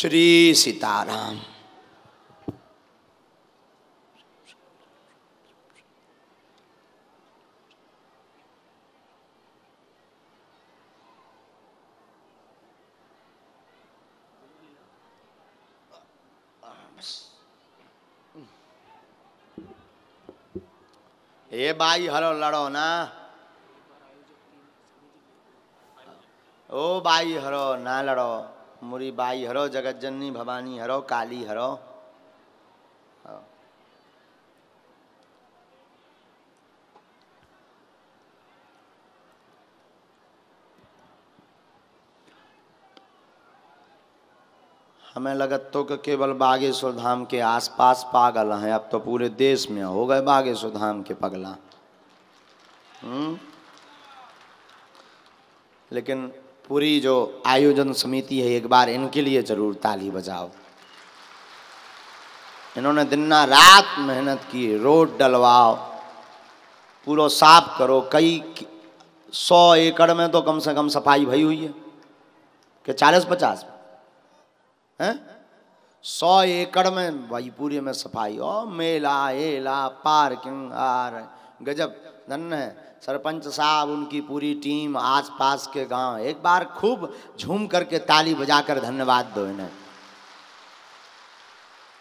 श्री सीताराम। ए by हरो लड़ो ना, ओ बाई हरो ना लड़ो, मुरी बाई हरो, जगत जननी भवानी हरो, काली हरो। हमें लगत तो कि केवल बागेश्वर धाम के आसपास पागल हैं, अब तो पूरे देश में हो गए बागेश्वर धाम के पगला। लेकिन पूरी जो आयोजन समिति है, एक बार इनके लिए जरूर ताली बजाओ। इन्होंने दिन रात मेहनत की, रोड डलवाओ, पूरा साफ करो। कई 100 एकड़ में तो कम से कम सफाई भई हुई है कि 40-50 हैं। 100 एकड़ में भाई पूरे में सफाई, और मेला एला पार्किंग आर गजब धन्य है। सरपंच साहब, उनकी पूरी टीम, आसपास के गांव, एक बार खूब झूम करके ताली बजाकर धन्यवाद दो इन्हें।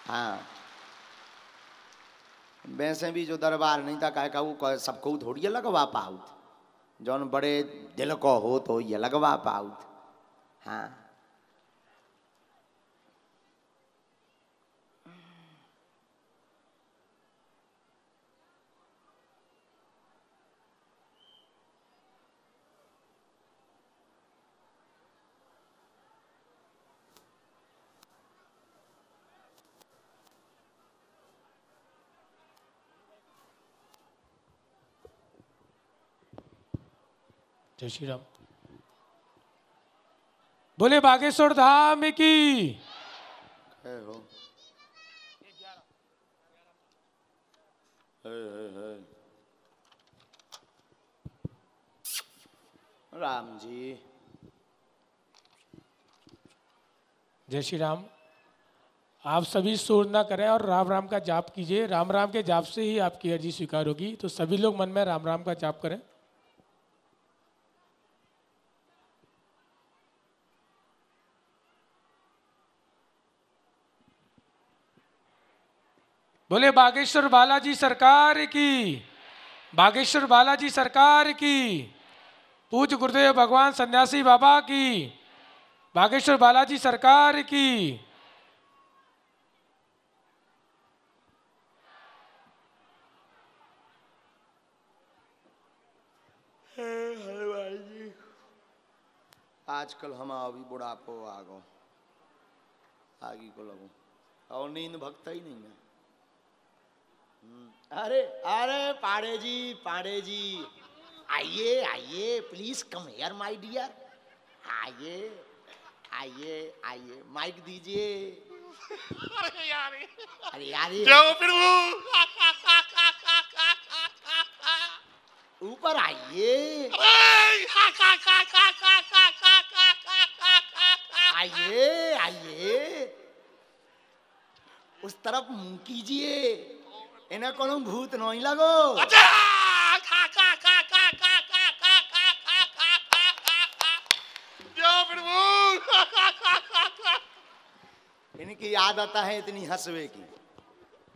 हाँ, वैसे भी जो दरबार नहीं था, कह वो सबको थोड़ी लगवा पाउत, जौन बड़े दिल को हो तो ये लगवा पाउत। हाँ, जय श्री राम। बोले बागेश्वर धाम की। हो राम जी। जय श्री राम। आप सभी शोर ना करें और राम राम का जाप कीजिए। राम राम के जाप से ही आपकी अर्जी स्वीकार होगी, तो सभी लोग मन में राम राम का जाप करें। बोले बागेश्वर बालाजी सरकार की। बागेश्वर बालाजी सरकार की। पूज्य गुरुदेव भगवान सन्यासी बाबा की। बागेश्वर बालाजी सरकार की। हलवाई जी, आजकल हम अभी बुढ़ापो आगो आगी को लगो और नींद भगता ही नहीं है। अरे अरे पाड़े जी आइए आइए, please come here my dear. आइए आइए आइए, माइक दीजिए। अरे यार ऊपर आइए आइए आइए, उस तरफ मुंह कीजिए, इन्हें कोनो भूत नहीं लगो। इनकी आदत है इतनी हंसवे की।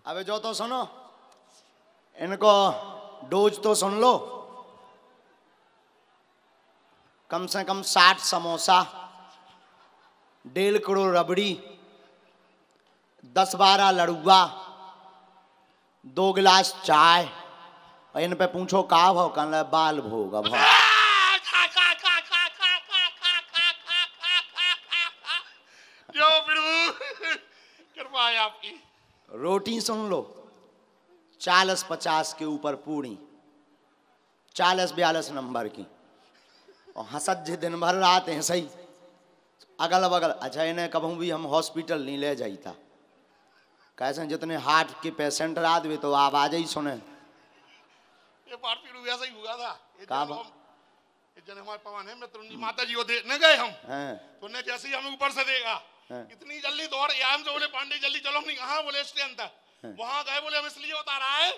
अबे जो तो सुनो, इनको डोज तो सुन लो। कम से कम 60 समोसा, 1.5 करोड़ रबड़ी, 10-12 लड़ुआ, 2 गिलास चाय, और इन पे पूछो का भाव, कहना बाल भोग भाव। रोटी सुन लो, 40-50 के ऊपर पूरी, 40-42 नंबर की, और हंसत जी दिन भर रात है सही अगल बगल। अच्छा, इन्हें कभी भी हम हॉस्पिटल नहीं ले जाता, कैसे जितने हार्ट के पेशेंट रात भी तो आवाज ही सुने। ये बार फिर ऐसा ही हुआ था। का जन हमारे पवन है मित्र, माता जी को देखने गए हम, हैं तो ने जैसे ही हमें ऊपर से देखा, इतनी जल्दी दौड़ याम से बोले पांडे जल्दी चलो हम कहा बोले स्टैंड तक वहां गए बोले हम इसलिए उतारा है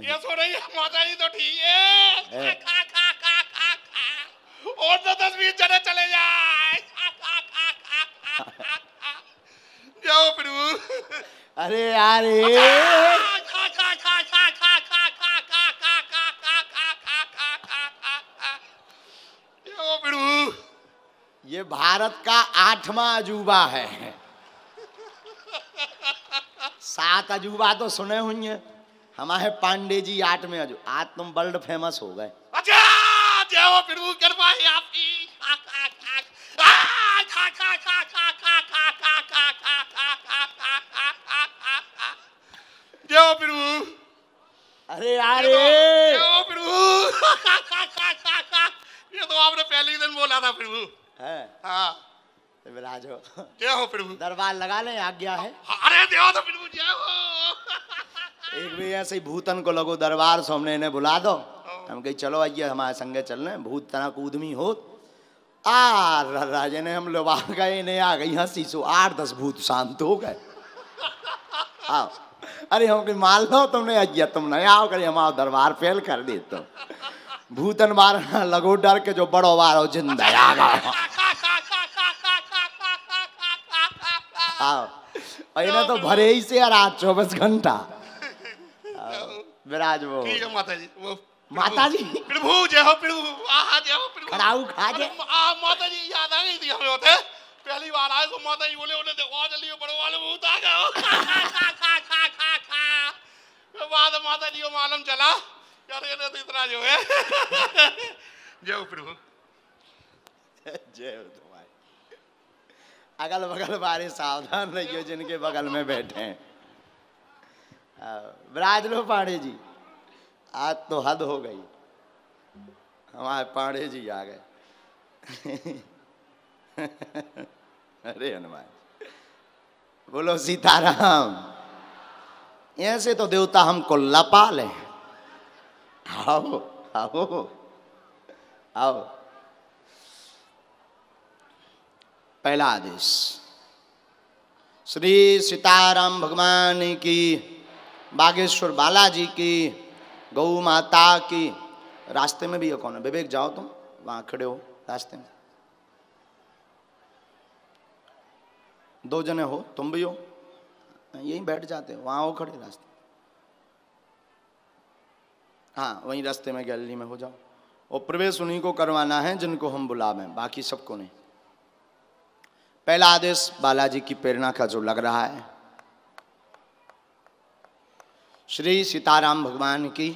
ये सो रही है माता जी तो ठीक है और तो 10-20 जने चले जाए जाओ प्रभु अरे यार जाओ प्रभु ये भारत का 8वां अजूबा है। 7 अजूबा तो सुने हुई हैं, हमारे पांडे जी 8वें अजूबा। आज तुम वर्ल्ड फेमस हो गए। अच्छा जाओ प्रभु कृपा है आपकी जाओ प्रभु अरे यार जाओ प्रभु ये तो आपने पहले ही दिन बोला था प्रभु है। हाँ विराज हो जय हो प्रभु दरबार लगा ले, आज्ञा है। अरे देव तो प्रभु जय हो एक भी ऐसे ही भूतन को लगो दरबार सो हमने इन्हें बुला दो। हम कही चलो आइए हमारे संगे चल रहे भूत तना कूदमी हो राजे ने हम लोग आ गए इन्हें आ गई हंसी सो 8-10 भूत शांत हो गए। आओ अरे हम कहीं मान लो तुमने आइए तुम नहीं आओ करी हमारा दरबार फेल कर दे तो भूतन मारना लगो डर के जो बड़ो बारो जिंदा आ गए। आओ इन्हें तो भरे ही से रात 24 घंटा विराज वो ठीक है माता जी वो माता जी प्रभु जय हो प्रभु आहा जय हो प्रभु खड़ाऊ खा जे माता जी याद आ गई थी हमें होते पहली बार आए तो माता जी बोले उन्हें देखो जल्दी बड़े वाले भूत आ गए बाद माता जी को मालूम चला यार ये तो इतना जो है जय हो प्रभु जय हो तुम्हारी। अगल बगल बारे सावधान रहियो जिनके बगल में बैठे हैं। विराज लो पांडे जी आज तो हद हो गई हमारे पांडे जी आ गए। अरे हनुमान बोलो सीताराम। ऐसे तो देवता हमको लपा ले। आओ आओ आओ। पहला आदेश श्री सीताराम भगवान की, बागेश्वर बालाजी की, गौ माता की। रास्ते में भी है कौन है? विवेक जाओ तुम वहां खड़े हो रास्ते में 2 जने हो तुम भी हो यहीं बैठ जाते हो वहां हो खड़े रास्ते। हाँ वहीं रास्ते में गैलरी में हो जाओ और प्रवेश उन्हीं को करवाना है जिनको हम बुलावें बाकी सबको नहीं। पहला आदेश बालाजी की प्रेरणा का जो लग रहा है श्री सीताराम भगवान की,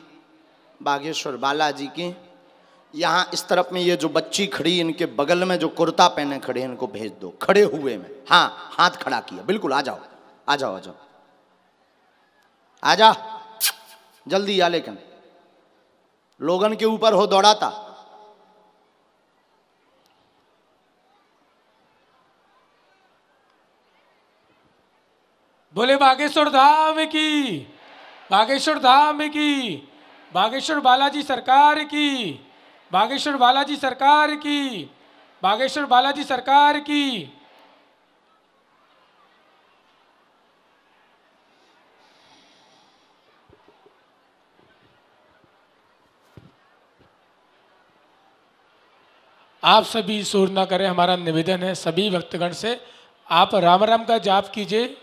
बागेश्वर बालाजी की। यहाँ इस तरफ में ये जो बच्ची खड़ी इनके बगल में जो कुर्ता पहने खड़े इनको भेज दो खड़े हुए में। हाँ हाथ खड़ा किया बिल्कुल आ जाओ आ जाओ आ जाओ आ जा जल्दी आ। लेकिन लोगन के ऊपर हो दौड़ाता। बोले बागेश्वर धाम की, बागेश्वर धाम की, बागेश्वर बालाजी सरकार की, बागेश्वर बालाजी सरकार की, बागेश्वर बालाजी सरकार की। आप सभी शोर न करें, हमारा निवेदन है सभी भक्तगण से। आप राम राम का जाप कीजिए।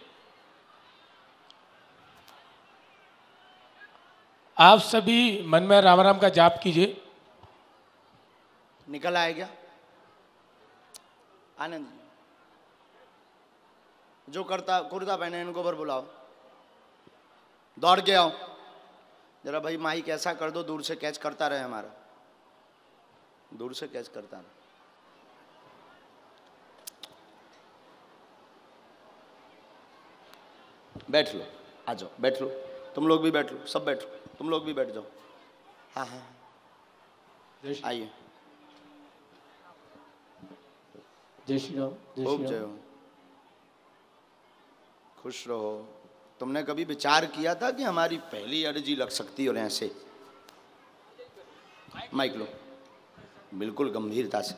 आप सभी मन में राम राम का जाप कीजिए। निकल आए क्या आनंद? जो करता कुर्ता पहने इनको पर बुलाओ, दौड़ के आओ जरा भाई। माइक ऐसा कर दो दूर से कैच करता रहे हमारा, दूर से कैच करता रहे। बैठ लो आ जाओ बैठ लो, तुम लोग भी बैठ लो, सब बैठो, तुम लोग भी बैठ जाओ। हाँ हाँ आइए। जय श्री राम। खूब जय हो, खुश रहो। तुमने कभी विचार किया था कि हमारी पहली अर्जी लग सकती और ऐसे? माइक लो बिल्कुल गंभीरता से।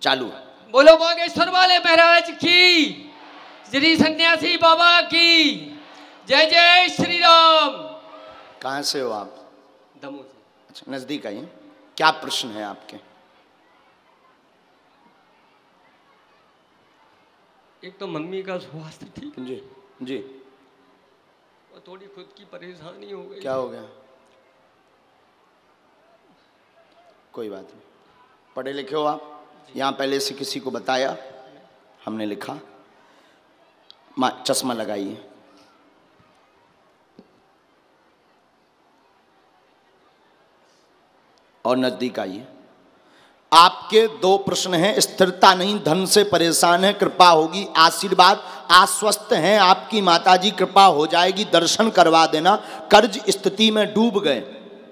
चालू बोलो बागेश्वर वाले महाराज की, श्री सन्यासी बाबा की जय जय श्री राम। कहाँ से हो आप? दमोह से। अच्छा, नजदीक आइए। क्या प्रश्न है आपके? एक तो मम्मी का स्वास्थ्य ठीक जी जी। और थोड़ी खुद की परेशानी हो गई। क्या हो गया? कोई बात नहीं। पढ़े लिखे हो आप? यहाँ पहले से किसी को बताया? हमने लिखा। चश्मा लगाइए। और नजदीक आइए। आपके 2 प्रश्न हैं। स्थिरता नहीं, धन से परेशान है, कृपा होगी, आशीर्वाद। आश्वस्त हैं, आपकी माताजी, कृपा हो जाएगी, दर्शन करवा देना। कर्ज स्थिति में डूब गए,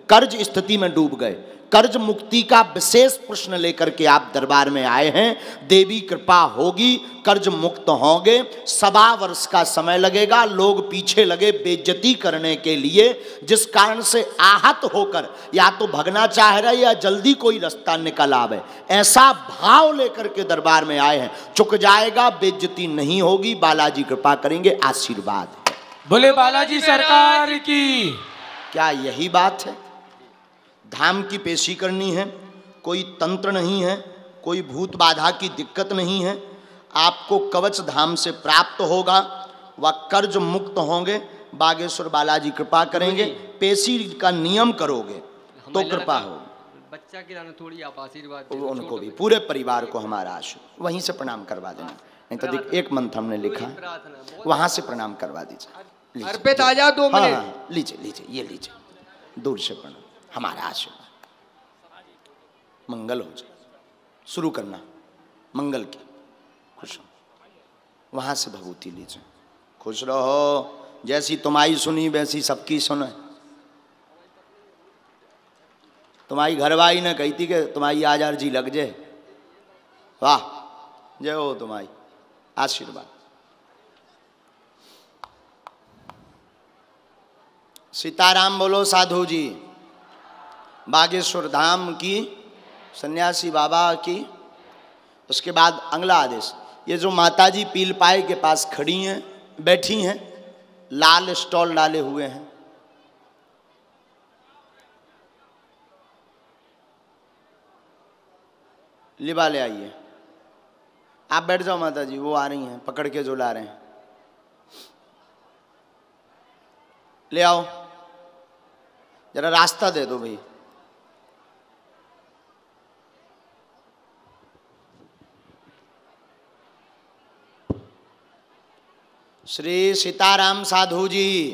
कर्ज स्थिति में डूब गए। कर्ज मुक्ति का विशेष प्रश्न लेकर के आप दरबार में आए हैं। देवी कृपा होगी, कर्ज मुक्त होंगे। 1.25 वर्ष का समय लगेगा। लोग पीछे लगे बेइज्जती करने के लिए, जिस कारण से आहत होकर या तो भगना चाह रहे या जल्दी कोई रास्ता निकल आवे, ऐसा भाव लेकर के दरबार में आए हैं। चुक जाएगा, बेइज्जती नहीं होगी, बालाजी कृपा करेंगे, आशीर्वाद है। बोले बालाजी सरकार की। क्या यही बात है? धाम की पेशी करनी है, कोई तंत्र नहीं है, कोई भूत बाधा की दिक्कत नहीं है। आपको कवच धाम से प्राप्त होगा, वह कर्ज मुक्त होंगे। बागेश्वर बालाजी कृपा करेंगे। पेशी का नियम करोगे तो कृपा होगी। बच्चा की थोड़ी आप आशीर्वाद दे दो, उनको भी, पूरे परिवार को हमारा आशीर्वाद। वहीं से प्रणाम करवा देना, नहीं तो देख एक मंत्र हमने लिखा, वहां से प्रणाम करवा दीजिए। अर्पित आ जा 2 मिनट। हाँ, लीजिए लीजिए, ये लीजिए, दूर से प्रणाम। हमारा आशीर्वाद, मंगल हो जाए। शुरू करना मंगल की। खुश हो। वहां से भभूति लीजिए। खुश रहो। जैसी तुम्हारी सुनी वैसी सबकी सुने। तुम्हारी घरवाली ने कही थी कि तुम्हारी आज अर्जी लग जाए। वाह, जय हो तुम्हारी। आशीर्वाद। सीताराम बोलो साधु जी। बागेश्वर धाम की, सन्यासी बाबा की। उसके बाद अगला आदेश, ये जो माताजी पीलपाए के पास खड़ी हैं, बैठी हैं, लाल स्टॉल डाले हुए हैं, लिबा ले आइए। आप बैठ जाओ माताजी, वो आ रही हैं, पकड़ के जो ला रहे हैं। ले आओ, जरा रास्ता दे दो भाई। श्री सीताराम साधु जी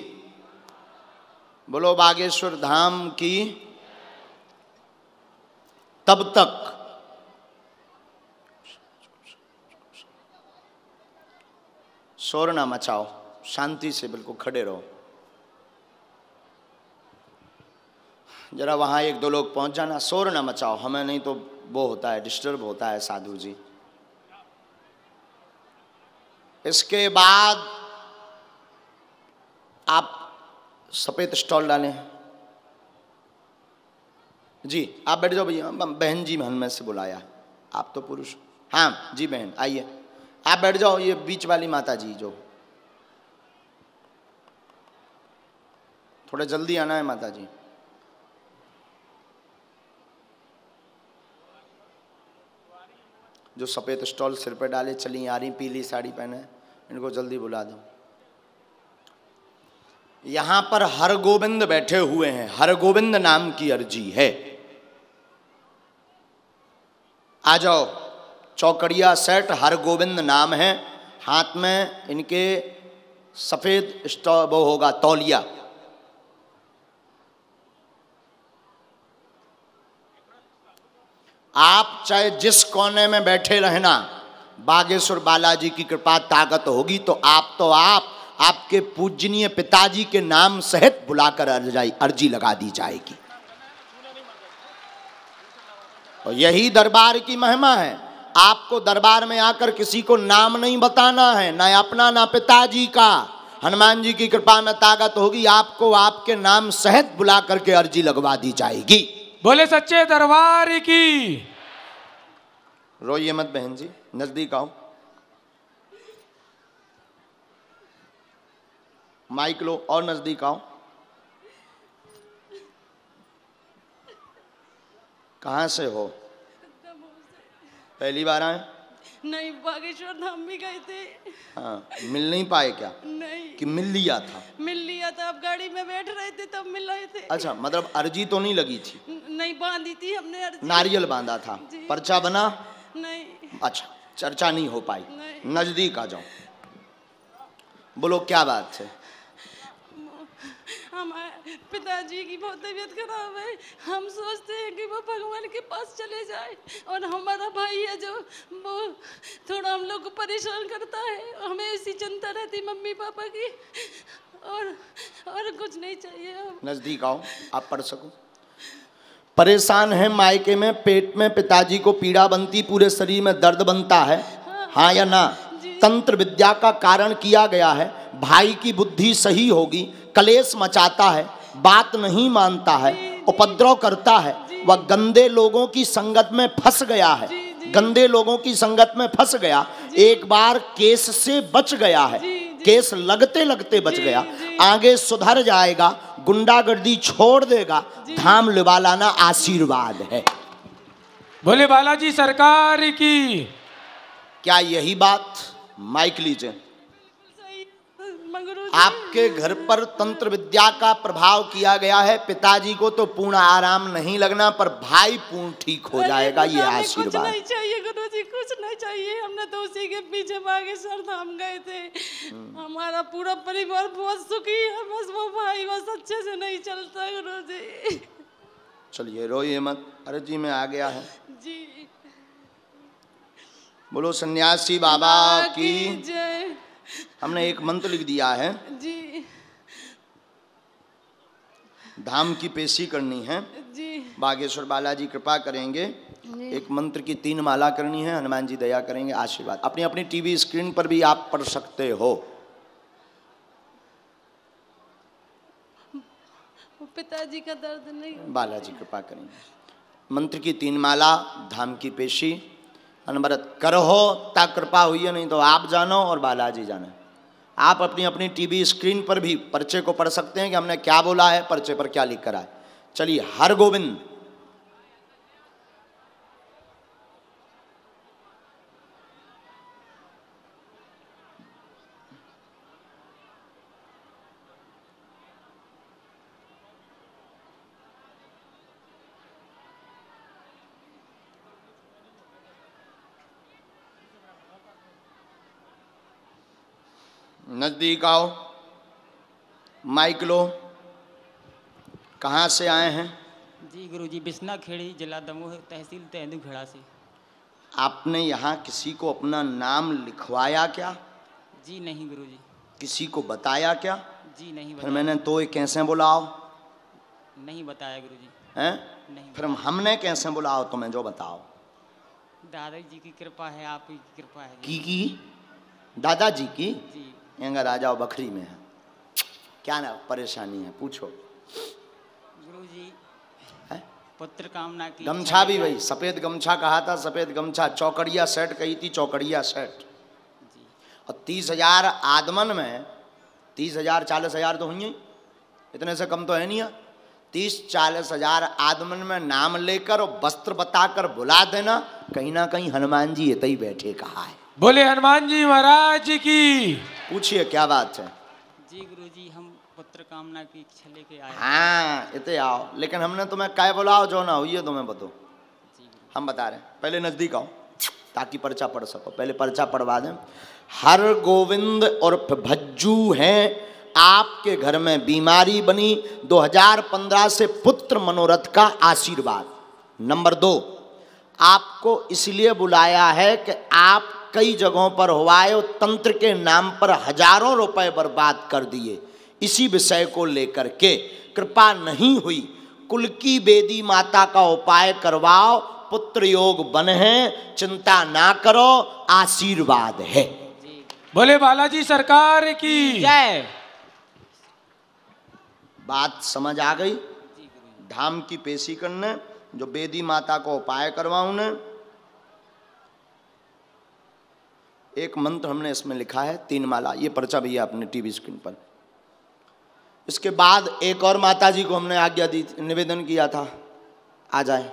बोलो बागेश्वर धाम की। तब तक शोर ना मचाओ, शांति से बिल्कुल खड़े रहो। जरा वहां 1-2 लोग पहुंच जाना, शोर ना मचाओ, हमें नहीं तो वो होता है, डिस्टर्ब होता है साधु जी। इसके बाद आप सफेद स्टॉल डालें। जी आप बैठ जाओ भैया। बहन जी में से बुलाया, आप तो पुरुष। हाँ जी बहन आइए, आप बैठ जाओ। ये बीच वाली माता जी जो, थोड़ा जल्दी आना है माता जी। जो सफेद स्टॉल सिर पे डाले चली आ रही, पीली साड़ी पहने, इनको जल्दी बुला दो। यहां पर हरगोविंद बैठे हुए हैं, हरगोविंद नाम की अर्जी है। आ जाओ। चौकड़िया सेट, हरगोविंद नाम है। हाथ में इनके सफेद स्टॉल वो होगा तौलिया। आप चाहे जिस कोने में बैठे रहना, बागेश्वर बालाजी की कृपा ताकत होगी तो आप आपके पूजनीय पिताजी के नाम सहित बुलाकर अर्जी लगा दी जाएगी। और यही दरबार की महिमा है। आपको दरबार में आकर किसी को नाम नहीं बताना है, ना अपना ना पिताजी का। हनुमान जी की कृपा में ताकत होगी, आपको आपके नाम सहित बुला करके अर्जी लगवा दी जाएगी। बोले सच्चे दरबार की। रोइए मत बहन जी, नजदीक आओ, माइक लो और नजदीक आओ। कहाँ से हो? पहली बार आए? नहीं, बागेश्वर धाम भी गए थे। हाँ, मिल नहीं पाए क्या? नहीं, कि मिल लिया था? मिल लिया था, अब गाड़ी में बैठ रहे थे तब मिल रहे थे। अच्छा, मतलब अर्जी तो नहीं लगी थी? नहीं, बांधी थी हमने अर्जी। नारियल बांधा था, जी। पर्चा बना? नहीं। अच्छा, चर्चा नहीं हो पाई। नहीं। नजदीक आ जाओ, बोलो क्या बात है? हमारे पिताजी की बहुत तबीयत खराब है, हम सोचते हैं कि वो भगवान के पास चले जाए, और हमारा भाई है जो वो थोड़ा हम लोग को परेशान करता है, हमें इसी चिंता रहती मम्मी पापा की, और कुछ नहीं चाहिए। नजदीक आओ, आप पढ़ सको। परेशान है मायके में, पेट में पिताजी को पीड़ा बनती, पूरे शरीर में दर्द बनता है, हाँ या ना? तंत्र विद्या का कारण किया गया है, भाई की बुद्धि सही होगी, कलेश मचाता है, बात नहीं मानता है, उपद्रव करता है, वह गंदे लोगों की संगत में फंस गया है, गंदे लोगों की संगत में फंस गया, एक बार केस से बच गया है, केस लगते लगते बच गया, आगे सुधर जाएगा, गुंडागर्दी छोड़ देगा, धाम लिवा लाना आशीर्वाद है। बोले बालाजी सरकार की। क्या यही बात? माइक लीजिए। आपके घर पर तंत्र विद्या का प्रभाव किया गया है, पिताजी को तो पूर्ण आराम नहीं लगना, पर भाई पूर्ण ठीक हो जाएगा, ये आशीर्वाद। कुछ नहीं चाहिए गुरुजी, कुछ नहीं चाहिए, हमने तो उसी के पीछे बागेश्वर धाम गए थे, हमारा पूरा परिवार बहुत सुखी है, बस वो भाई बस अच्छे से नहीं चलता गुरुजी। चलिए रोइए मत, अर्जी में आ गया है जी। बोलो सन्यासी बाबा की जय। हमने एक मंत्र लिख दिया है जी धाम की पेशी करनी है जी। बागेश्वर बालाजी कृपा करेंगे। एक मंत्र की 3 माला करनी है, हनुमान जी दया करेंगे, आशीर्वाद। अपनी अपनी टीवी स्क्रीन पर भी आप पढ़ सकते हो। पिताजी का दर्द नहीं। बालाजी कृपा करेंगे। मंत्र की 3 माला, धाम की पेशी, अनवरत करो ता कृपा हुई है, नहीं तो आप जानो और बालाजी जाने। आप अपनी अपनी टीवी स्क्रीन पर भी पर्चे को पढ़ सकते हैं कि हमने क्या बोला है, पर्चे पर क्या लिख कर आए। चलिए, हर गोविंद नजदीक आओ, माइक लो। कहाँ से आए हैं? जी गुरुजी, बिस्ना खेड़ी, जिला दमोह, तहसील तेंदुखेड़ा से। आपने यहाँ किसी को अपना नाम लिखवाया क्या? जी नहीं गुरुजी। किसी को बताया क्या? जी नहीं फिर बताया। मैंने तो ये कैसे बुलाओ? नहीं बताया गुरुजी। हैं? नहीं। फिर हमने कैसे बुलाओ तुम्हें, जो बताओ। दादाजी की कृपा है, आपकी कृपा है की दादाजी की? जी। अगर आ जाओ, बखरी में है, क्या ना परेशानी है, पूछो। गुरुजी, है? पुत्र कामना की गमछा भी भाई सफेद गमछा कहा था, सफेद गमछा। चौकड़िया सेट कही थी, चौकड़िया सेट। जी। और 30,000 आदमन में 30,000 40,000 तो हुई, इतने से कम तो है नहीं। 30-40,000 आदमन में नाम लेकर और वस्त्र बताकर बुला देना, कहीं ना कहीं हनुमान जी इतने ही बैठे कहा है। बोले हनुमान जी महाराज की। पूछिए क्या बात है। जी गुरुजी, हम पुत्र कामना की इच्छा लेके आए। हाँ, इतने आओ, लेकिन हमने तुम्हें क्या बुलाओ, जो ना हुई है तुम्हें बताओ। हम बता रहे हैं, पहले नजदीक आओ ताकि पर्चा पढ़ सको। पहले पर्चा पढ़वा दें। हर गोविंद और भज्जू हैं, आपके घर में बीमारी बनी, 2015 से पुत्र मनोरथ का आशीर्वाद। नंबर 2, आपको इसलिए बुलाया है कि आप कई जगहों पर हुआए और तंत्र के नाम पर हजारों रुपए बर्बाद कर दिए। इसी विषय को लेकर के कृपा नहीं हुई, कुल की बेदी माता का उपाय करवाओ, पुत्र योग बन है, चिंता ना करो, आशीर्वाद है। बोले बालाजी सरकार की जय। बात समझ आ गई? धाम की पेशी करने, जो बेदी माता को उपाय करवाऊं ने, एक मंत्र हमने इसमें लिखा है 3 माला, ये पर्चा भैया अपने टीवी स्क्रीन पर। इसके बाद एक और माता जी को हमने आज्ञा दी, निवेदन किया था, आ जाए,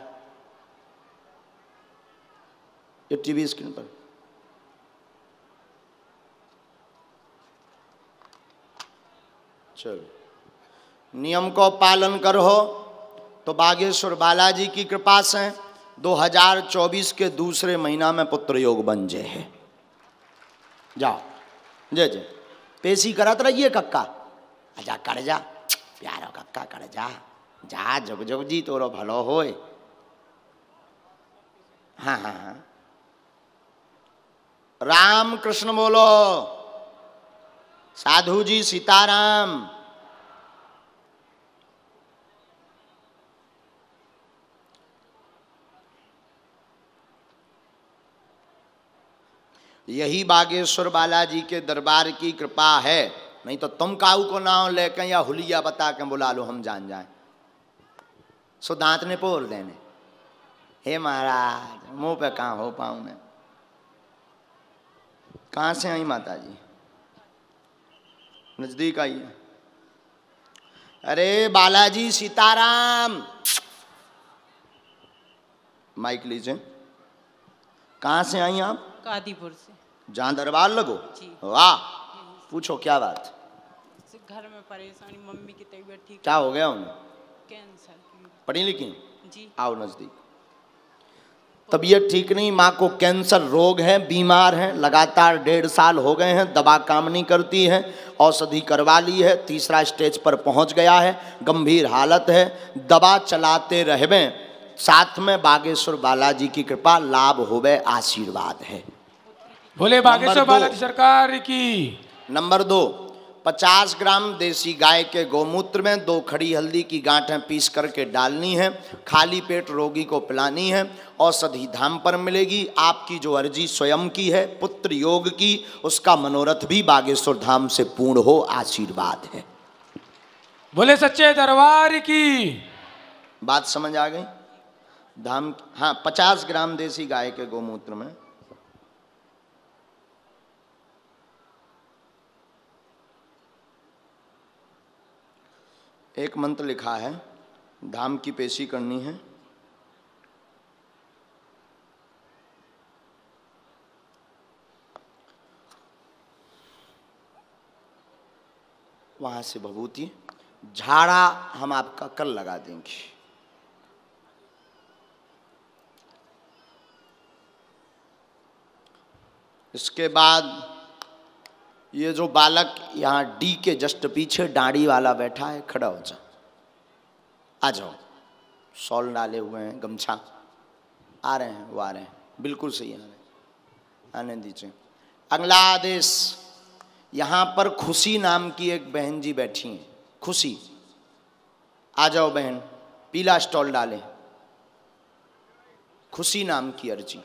ये टीवी स्क्रीन पर। चलो, नियम को पालन करो तो बागेश्वर बालाजी की कृपा से 2024 के दूसरे महीना में पुत्र योग बन जाए। जाओ, जय जय। पेशी करत रहिए कक्का, आजा कर जा प्यारो कक्का, कर जा, जा जुग जुग जी तोरो भलो होए। हाँ हाँ हाँ, राम कृष्ण बोलो, साधु जी सीताराम। यही बागेश्वर बालाजी के दरबार की कृपा है, नहीं तो तुम काऊ को नाम लेकर या हुलिया बता के बुला लो, हम जान जाए। सो दांत ने पोर देने, हे महाराज मुंह पे कहाँ हो पाऊं मैं। कहाँ से आई माता जी? नजदीक आई है। अरे बालाजी सीताराम, माइक लीजिए। कहाँ से आई आप? कादीपुर से। जहाँ दरबार लगो? जी। वाह, पूछो क्या बात? घर में परेशानी, मम्मी की तबीयत ठीक। क्या हो गया उन्हें? कैंसर की। पढ़ी लिखी? जी। आओ नजदीक। तबीयत ठीक नहीं, माँ को कैंसर रोग है, बीमार है, लगातार 1.5 साल हो गए हैं, दवा काम नहीं करती है, औषधि करवा ली है, 3रा स्टेज पर पहुंच गया है, गंभीर हालत है, दवा चलाते रहवे, साथ में बागेश्वर बालाजी की कृपा लाभ होवे, आशीर्वाद है। बोले बागेश्वर बालाजी सरकार की। नंबर 2, 50 ग्राम देसी गाय के गोमूत्र में 2 खड़ी हल्दी की गांठें पीस करके डालनी है, खाली पेट रोगी को पिलानी है, औषधि धाम पर मिलेगी। आपकी जो अर्जी स्वयं की है पुत्र योग की, उसका मनोरथ भी बागेश्वर धाम से पूर्ण हो, आशीर्वाद है। बोले सच्चे दरबार की। बात समझ आ गई? धाम, हाँ, 50 ग्राम देसी गाय के गोमूत्र में एक मंत्र लिखा है, धाम की पेशी करनी है। वहां से भभूति, झाड़ा हम आपका कल लगा देंगे। इसके बाद ये जो बालक यहाँ डी के जस्ट पीछे दाढ़ी वाला बैठा है, खड़ा हो जा, आ जाओ। शॉल डाले हुए हैं, गमछा, आ रहे हैं, वो आ रहे हैं, बिल्कुल सही आ रहे हैं, आने दीजिए। अगला आदेश, यहाँ पर खुशी नाम की एक बहन जी बैठी हैं, खुशी, आ जाओ बहन, पीला स्टॉल डाले, खुशी नाम की अर्जी।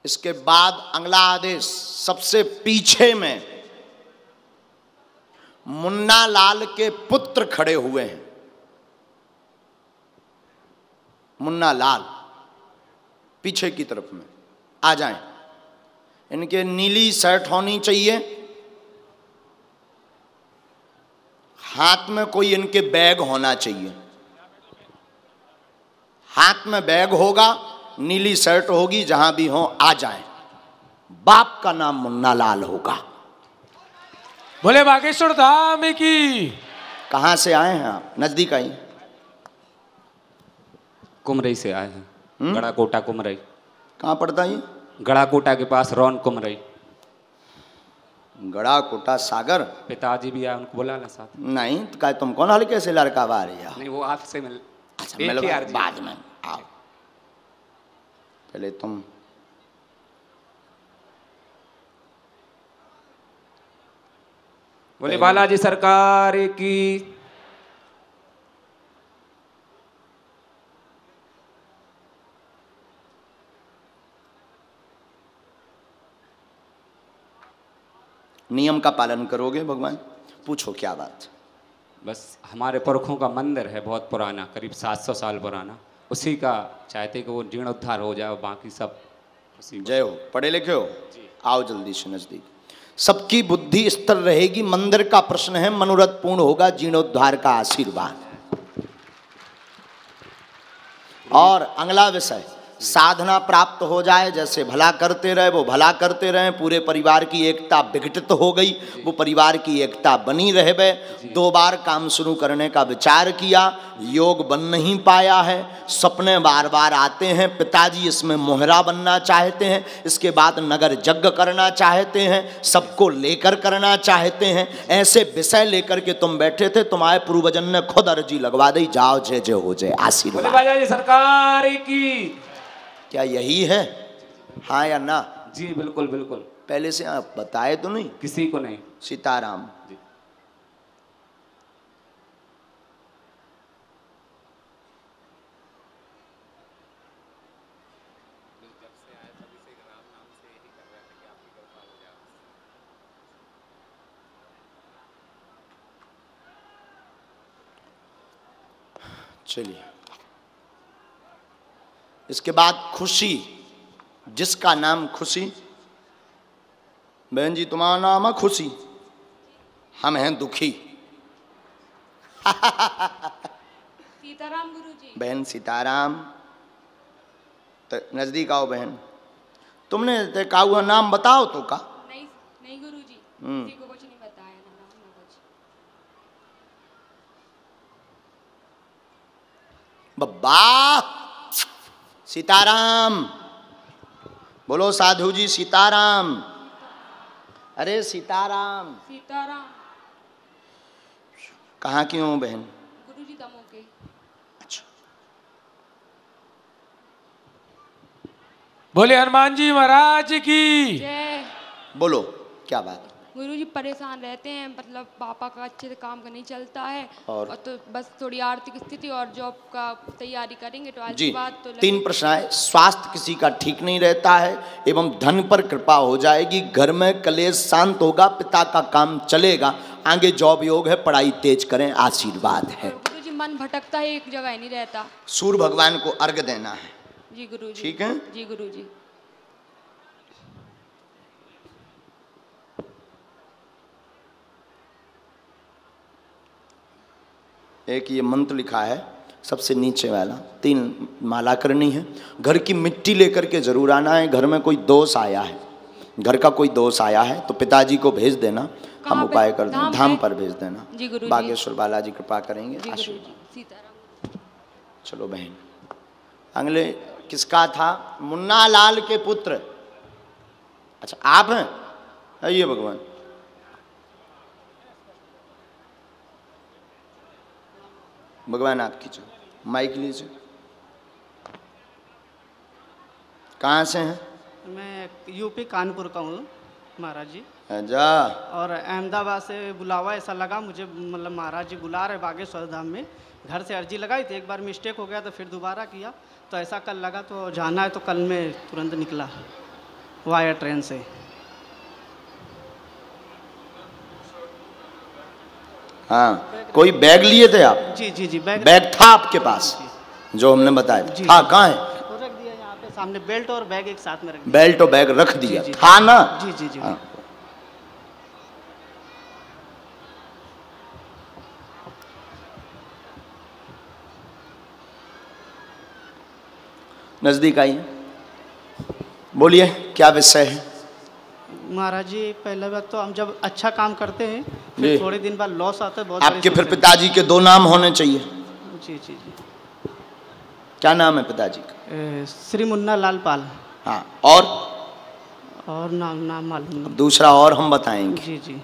इसके बाद अगला आदेश, सबसे पीछे में मुन्ना लाल के पुत्र खड़े हुए हैं, मुन्ना लाल पीछे की तरफ में आ जाएं। इनके नीली शर्ट होनी चाहिए, हाथ में कोई इनके बैग होना चाहिए, हाथ में बैग होगा, नीली शर्ट होगी, जहां भी हो आ जाएं। बाप का नाम मुन्ना लाल होगा। बोले बागेश्वर धाम की। कहां से आए हैं आप? नजदीक आइए। कुमरई से आए हैं, गड़ाकोटा कुमरई। कहाँ पड़ता है ये? गड़ाकोटा के पास रौन कुमरई। गड़ाकोटा सागर? पिताजी भी आए, उनको बुला ला साथ। नहीं तो क्या तुम कौन हल्के से लड़का बार या? नहीं, वो आपसे मिल। अच्छा, मिलवा बाद में, आओ पहले तुम। बोले बालाजी सरकार की। नियम का पालन करोगे भगवान? पूछो क्या बात? बस हमारे पुरखों का मंदिर है बहुत पुराना, करीब 700 साल पुराना, उसी का चाहते कि वो जीर्णोद्धार हो जाए, बाकी सब जय हो। पढ़े लिखे हो? आओ जल्दी से नजदीक। सबकी बुद्धि स्थिर रहेगी, मंदिर का प्रश्न है, मनोरथ पूर्ण होगा, जीर्णोद्धार का आशीर्वाद। और अगला विषय साधना प्राप्त हो जाए, जैसे भला करते रहे वो भला करते रहे, पूरे परिवार की एकता विघटित हो गई, वो परिवार की एकता बनी रहे। 2 बार काम शुरू करने का विचार किया, योग बन नहीं पाया है, सपने बार बार आते हैं, पिताजी इसमें मोहरा बनना चाहते हैं, इसके बाद नगर यज्ञ करना चाहते हैं, सबको लेकर करना चाहते हैं, ऐसे विषय लेकर के तुम बैठे थे, तुम्हारे पूर्वजन ने खुद अर्जी लगवा दी, जाओ जय जय हो जाए, आशीर्वाद। बालाजी सरकार की। क्या यही है? हाँ या ना? जी बिल्कुल बिल्कुल। पहले से आप बताए तो नहीं? किसी को नहीं। सीताराम जी। चलिए, इसके बाद खुशी, जिसका नाम खुशी, बहन जी तुम्हारा नाम है खुशी, हम हैं दुखी। सीताराम गुरुजी। बहन सीताराम, तो नजदीक आओ बहन, तुमने कहा हुआ नाम बताओ तो का? नहीं नहीं गुरुजी, किसी को कुछ नहीं बताया, ना नाम ना कुछ। बब्बा सीताराम बोलो, साधु जी सीताराम। अरे सीताराम। सीताराम। कहाँ की हो बहन? गुरुजी दमोह के। अच्छा, बोले हनुमान जी महाराज की। जय। बोलो क्या बात? गुरुजी परेशान रहते हैं, मतलब पापा का अच्छे से काम का नहीं चलता है, और तो बस थोड़ी आर्थिक स्थिति और जॉब का तैयारी करेंगे तो आज जी की बात तो 3 प्रश्न आए। स्वास्थ्य किसी का ठीक नहीं रहता है एवं धन पर कृपा हो जाएगी, घर में कलेश शांत होगा, पिता का काम चलेगा, आगे जॉब योग है, पढ़ाई तेज करें, आशीर्वाद है। गुरुजी मन भटकता है, एक जगह नहीं रहता। सूर्य भगवान को अर्घ देना है। जी गुरुजी। ठीक है जी गुरुजी। एक ये मंत्र लिखा है सबसे नीचे वाला, 3 माला करनी है। घर की मिट्टी लेकर के जरूर आना है, घर में कोई दोष आया है, घर का कोई दोष आया है तो पिताजी को भेज देना, हम उपाय कर देंगे, धाम पर भेज देना। जी गुरुजी। बागेश्वर बालाजी कृपा करेंगे, जी आशीर्वाद। गुरुजी। सीताराम। चलो बहन, अगले किसका था? मुन्ना लाल के पुत्र। अच्छा आप हैं? आइए भगवान। भगवान आपकी जो माइक लीजिए। कहाँ से हैं? मैं यूपी कानपुर का हूँ महाराज जी। जा। और अहमदाबाद से बुलावा ऐसा लगा मुझे, मतलब महाराज जी बुला रहे बागेश्वर धाम में। घर से अर्जी लगाई थी, एक बार मिस्टेक हो गया तो फिर दोबारा किया, तो ऐसा कल लगा तो जाना है, तो कल मैं तुरंत निकला वाया ट्रेन से। हाँ, कोई बैग लिए थे आप? जी जी जी, बैग था आपके पास जो हमने बताया जी, था? कहाँ है? वो रख दिया यहाँ पे सामने, बेल्ट और बैग एक साथ में रख दिया। बेल्ट और बैग रख दिया जी, जी, था ना? जी जी जी। हाँ। नजदीक आइए, बोलिए क्या विषय है? महाराज जी पहले बात तो हम जब अच्छा काम करते हैं जी। फिर थोड़े दिन बाद लॉस आता है बहुत। आपके बड़ी फिर समस्या। पिताजी के 2 नाम होने चाहिए। जी जी जी। क्या नाम है पिताजी का? श्री मुन्ना लाल पाल। हाँ, और नाम मालूम नहीं। दूसरा और हम बताएंगे। जी जी।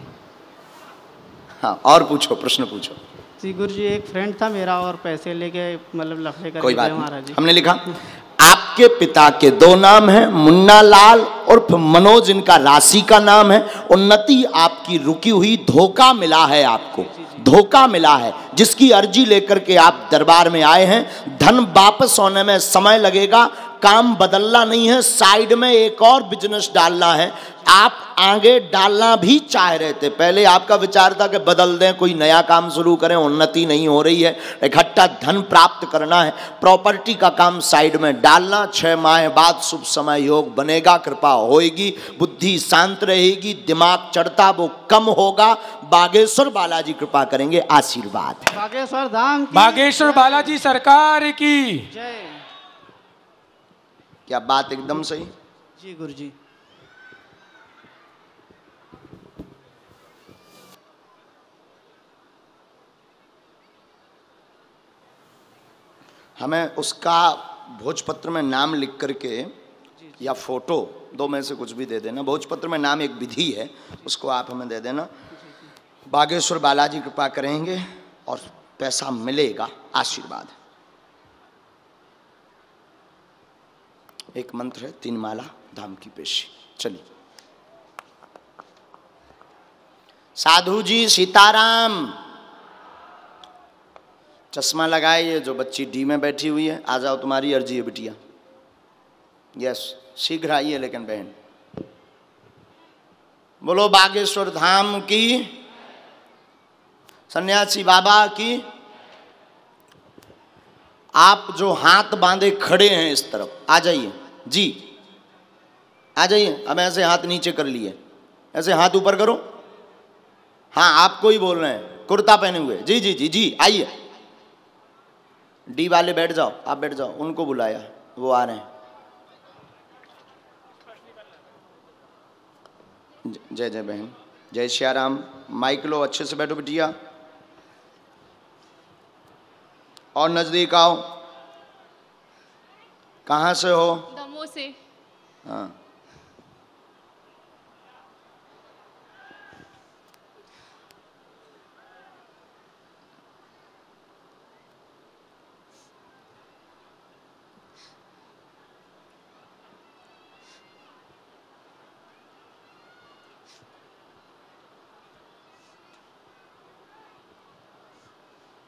हाँ, और पूछो, प्रश्न पूछो। जी गुरु जी, एक फ्रेंड था मेरा और पैसे लेके मतलब लफड़े कर कोई बात महाराज नहीं, जी। हमने लिखा आपके पिता के 2 नाम हैं, मुन्ना लाल और मनोज, इनका राशि का नाम है। उन्नति आपकी रुकी हुई, धोखा मिला है आपको, धोखा मिला है, जिसकी अर्जी लेकर के आप दरबार में आए हैं। धन वापस होने में समय लगेगा, काम बदलना नहीं है, साइड में एक और बिजनेस डालना है। आप आगे डालना भी चाह रहे थे, पहले आपका विचार था कि बदल दें, कोई नया काम शुरू करें, उन्नति नहीं हो रही है, इकट्ठा धन प्राप्त करना है, प्रॉपर्टी का काम साइड में डालना। 6 माह बाद शुभ समय योग बनेगा, कृपा होएगी, बुद्धि शांत रहेगी, दिमाग चढ़ता वो कम होगा। बागेश्वर बालाजी कृपा करेंगे, आशीर्वाद है। बागेश्वर धाम की बागेश्वर बालाजी सरकार की जय। क्या बात एकदम सही? जी गुरुजी। हमें उसका भोजपत्र में नाम लिख करके या फोटो, दो में से कुछ भी दे देना। भोजपत्र में नाम एक विधि है, उसको आप हमें दे देना। बागेश्वर बालाजी कृपा करेंगे और पैसा मिलेगा, आशीर्वाद। एक मंत्र है, 3 माला धाम की पेशी। चलिए। साधु जी सीताराम, चश्मा लगाए। ये जो बच्ची डी में बैठी हुई है, आ जाओ, तुम्हारी अर्जी है बिटिया। यस, शीघ्र आइए लेकिन बहन। बोलो बागेश्वर धाम की, सन्यासी बाबा की। आप जो हाथ बांधे खड़े हैं इस तरफ आ जाइए जी, आ जाइए। अब ऐसे हाथ नीचे कर लिए, ऐसे हाथ ऊपर करो। हाँ, आपको ही बोल रहे हैं, कुर्ता पहने हुए। जी जी जी जी, आइए। डी वाले बैठ जाओ, आप बैठ जाओ, उनको बुलाया, वो आ रहे हैं। जय जय बहन, जय श्री राम। माइक लो, अच्छे से बैठो बिटिया, और नजदीक आओ। कहाँ से हो? दमोह से। हाँ,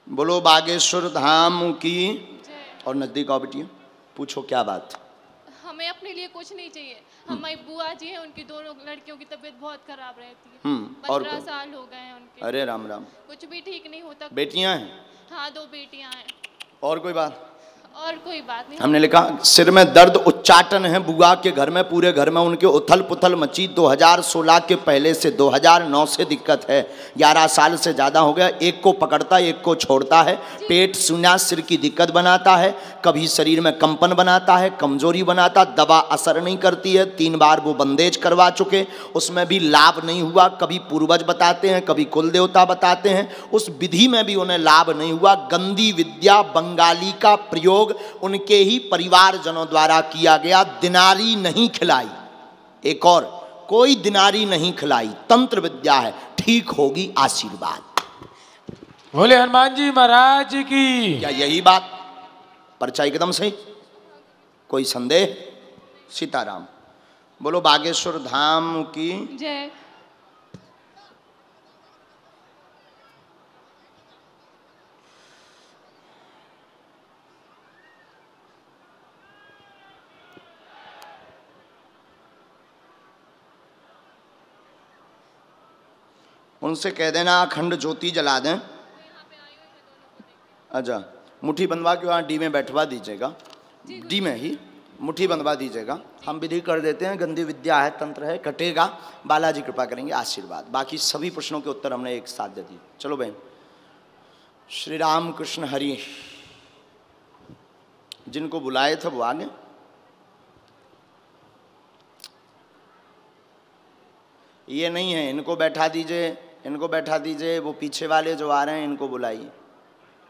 बोलो बागेश्वर धाम की। और नजदीक आओ बिटिया, पूछो क्या बात। हमें अपने लिए कुछ नहीं चाहिए। हमारी बुआ जी हैं, उनकी दोनों लड़कियों की तबीयत बहुत खराब रहती है। और 15 साल हो गए हैं उनके। अरे राम राम। कुछ भी ठीक नहीं होता। बेटियां हैं? हाँ, 2 बेटियां हैं। और कोई बात? और कोई बात नहीं। हमने लिखा सिर में दर्द उच्चाटन है बुआ के घर में, पूरे घर में उनके उथल पुथल मची। 2016 के पहले से 2009 से दिक्कत है, 11 साल से ज़्यादा हो गया। एक को पकड़ता एक को छोड़ता है, पेट सूना, सिर की दिक्कत बनाता है, कभी शरीर में कंपन बनाता है, कमजोरी बनाता, दवा असर नहीं करती है। 3 बार वो बंदेज करवा चुके, उसमें भी लाभ नहीं हुआ। कभी पूर्वज बताते हैं, कभी कुल देवता बताते हैं, उस विधि में भी उन्हें लाभ नहीं हुआ। गंदी विद्या बंगाली का प्रयोग उनके ही परिवारजनों द्वारा किया गया। दिनारी नहीं खिलाई, एक और कोई दिनारी नहीं खिलाई, तंत्र विद्या है, ठीक होगी, आशीर्वाद। बोले हनुमान जी महाराज की। क्या यही बात? पर्चा एकदम सही, कोई संदेह? सीताराम। बोलो बागेश्वर धाम की जय। उनसे कह देना अखंड ज्योति जला दें। अच्छा, मुट्ठी बंधवा के वहाँ डी में बैठवा दीजिएगा, डी में ही मुट्ठी बंधवा दीजिएगा। हम विधि कर देते हैं, गंदी विद्या है, तंत्र है, कटेगा, बालाजी कृपा करेंगे, आशीर्वाद। बाकी सभी प्रश्नों के उत्तर हमने एक साथ दे दिए। चलो बहन। श्री राम कृष्ण हरि। जिनको बुलाए थे वो आगे। ये नहीं है, इनको बैठा दीजिए, इनको बैठा दीजिए। वो पीछे वाले जो आ रहे हैं इनको बुलाइए,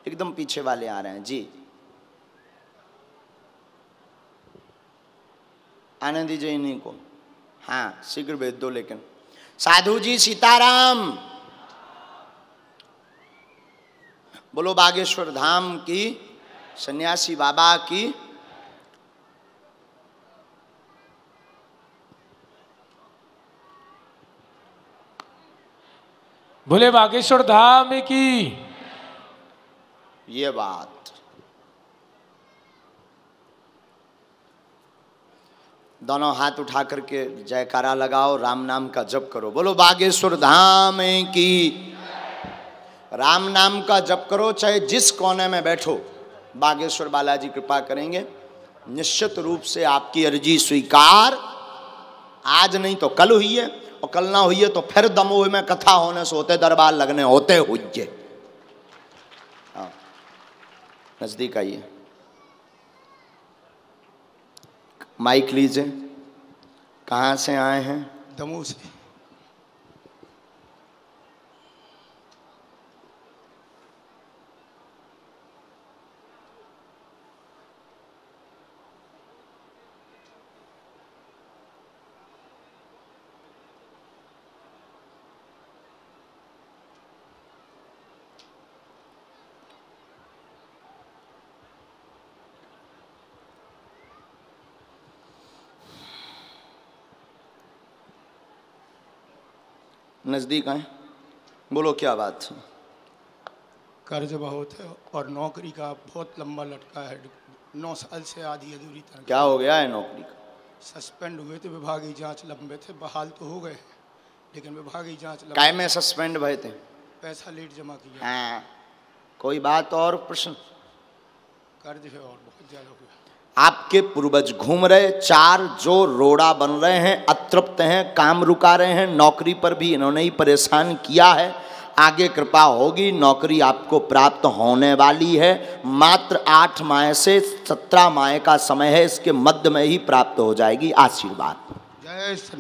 एकदम पीछे वाले आ रहे हैं जी, आने दीजिए इन्हीं को। हाँ, शीघ्र भेज दो। लेकिन साधु जी सीताराम। बोलो बागेश्वर धाम की, सन्यासी बाबा की। बोले बागेश्वर धाम की। ये बात। दोनों हाथ उठा करके जयकारा लगाओ, राम नाम का जप करो। बोलो बागेश्वर धाम की। राम नाम का जप करो, चाहे जिस कोने में बैठो, बागेश्वर बालाजी कृपा करेंगे। निश्चित रूप से आपकी अर्जी स्वीकार आज नहीं तो कल हुई है, और कल ना हुई है तो फिर दमोह में कथा होने से होते, दरबार लगने होते हुए। हाँ, नजदीक आइए, माइक लीजिए। कहाँ से आए हैं? दमोह से। नजदीक आए, बोलो क्या बात है? कर्ज बहुत है और नौकरी का बहुत लंबा लटका है, 9 साल से आधी अधूरी तरह। क्या हो गया है नौकरी का? सस्पेंड हुए थे, विभागीय जांच लंबे थे, बहाल तो हो गए लेकिन विभागीय जांच लंबे। काय में सस्पेंड भय थे? पैसा लेट जमा किया। हाँ, कोई बात और प्रश्न? कर्ज है और बहुत ज्यादा हो गया। आपके पूर्वज घूम रहे, 4 जो रोड़ा बन रहे हैं, अतृप्त हैं, काम रुका रहे हैं, नौकरी पर भी इन्होंने ही परेशान किया है। आगे कृपा होगी, नौकरी आपको प्राप्त होने वाली है। मात्र 8 माह से 17 माह का समय है, इसके मध्य में ही प्राप्त हो जाएगी। आशीर्वाद।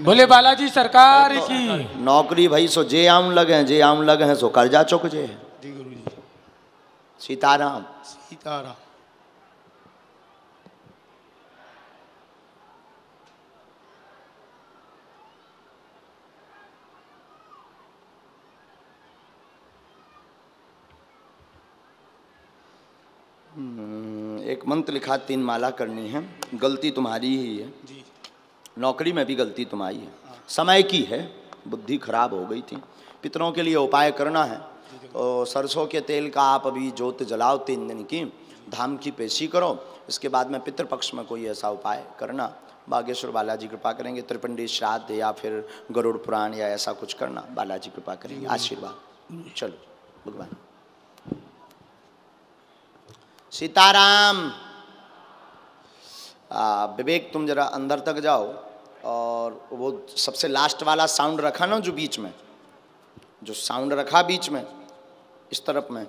बोले बालाजी सरकार की। नौकरी भाई सो जे आम लगे हैं सो कर्जा चुक जे। जी गुरु जी। सीताराम। सीताराम। एक मंत्र लिखा, 3 माला करनी है। गलती तुम्हारी ही है जी। नौकरी में भी गलती तुम्हारी है, समय की है, बुद्धि खराब हो गई थी। पितरों के लिए उपाय करना है, तो सरसों के तेल का आप अभी जोत जलाओ 3 दिन की, धाम की पेशी करो। इसके बाद में पितृपक्ष में कोई ऐसा उपाय करना, बागेश्वर बालाजी कृपा करेंगे। त्रिपिंडी श्राद्ध या फिर गरुड़ पुराण या ऐसा कुछ करना, बालाजी कृपा करेंगे। आशीर्वाद। चलो भगवान। सीताराम। विवेक तुम जरा अंदर तक जाओ, और वो सबसे लास्ट वाला साउंड रखा ना, जो बीच में, जो साउंड रखा बीच में इस तरफ में,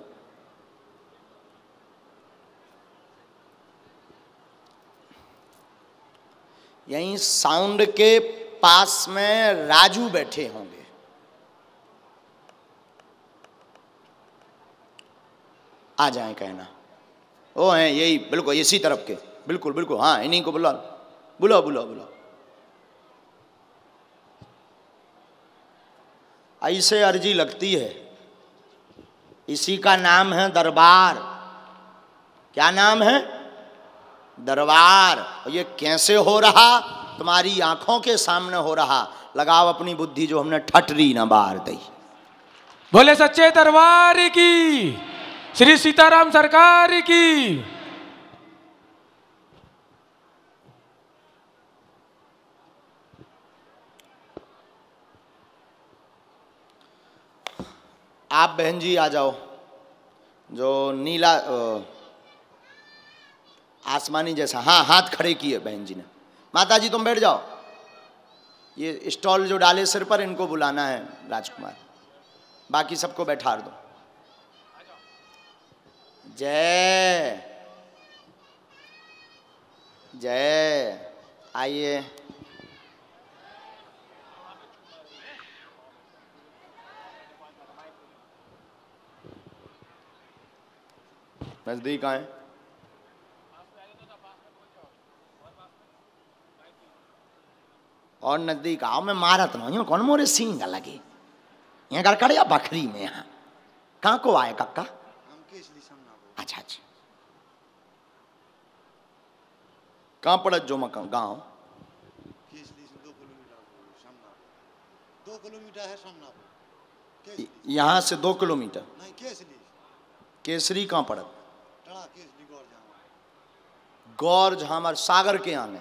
यहीं साउंड के पास में राजू बैठे होंगे। आ जाएं कहना। वो हैं यही, बिल्कुल इसी तरफ के, बिल्कुल बिल्कुल। हाँ, इन्हीं को बुला, बुलाओ बुलाओ बुलाओ। ऐसे अर्जी लगती है, इसी का नाम है दरबार। क्या नाम है? दरबार। और ये कैसे हो रहा? तुम्हारी आंखों के सामने हो रहा। लगाओ अपनी बुद्धि, जो हमने ठटरी न बार दी। बोले सच्चे दरबार की, श्री सीताराम सरकार की। आप बहन जी आ जाओ, जो नीला आसमानी जैसा, हाँ हाथ खड़े किए बहन जी ने। माता जी तुम बैठ जाओ, ये स्टॉल जो डाले सिर पर, इनको बुलाना है राजकुमार, बाकी सबको बैठा दो। जय जय। आइए। नजदीक आए। और नजदीक आओ, मैं मारत नहीं हूँ, कौन मोरे सींग लगे यहाँ गड़कड़ या बखरी में। यहाँ कहाँ को आए कक्का? अच्छा अच्छा। कहाँ पड़त जो मकान गाँव? 2 किलोमीटर है सामने। यहाँ से 2 किलोमीटर? नहीं, केसरी। केसरी कहाँ पड़त? केसरी गौर झामर सागर के आगे।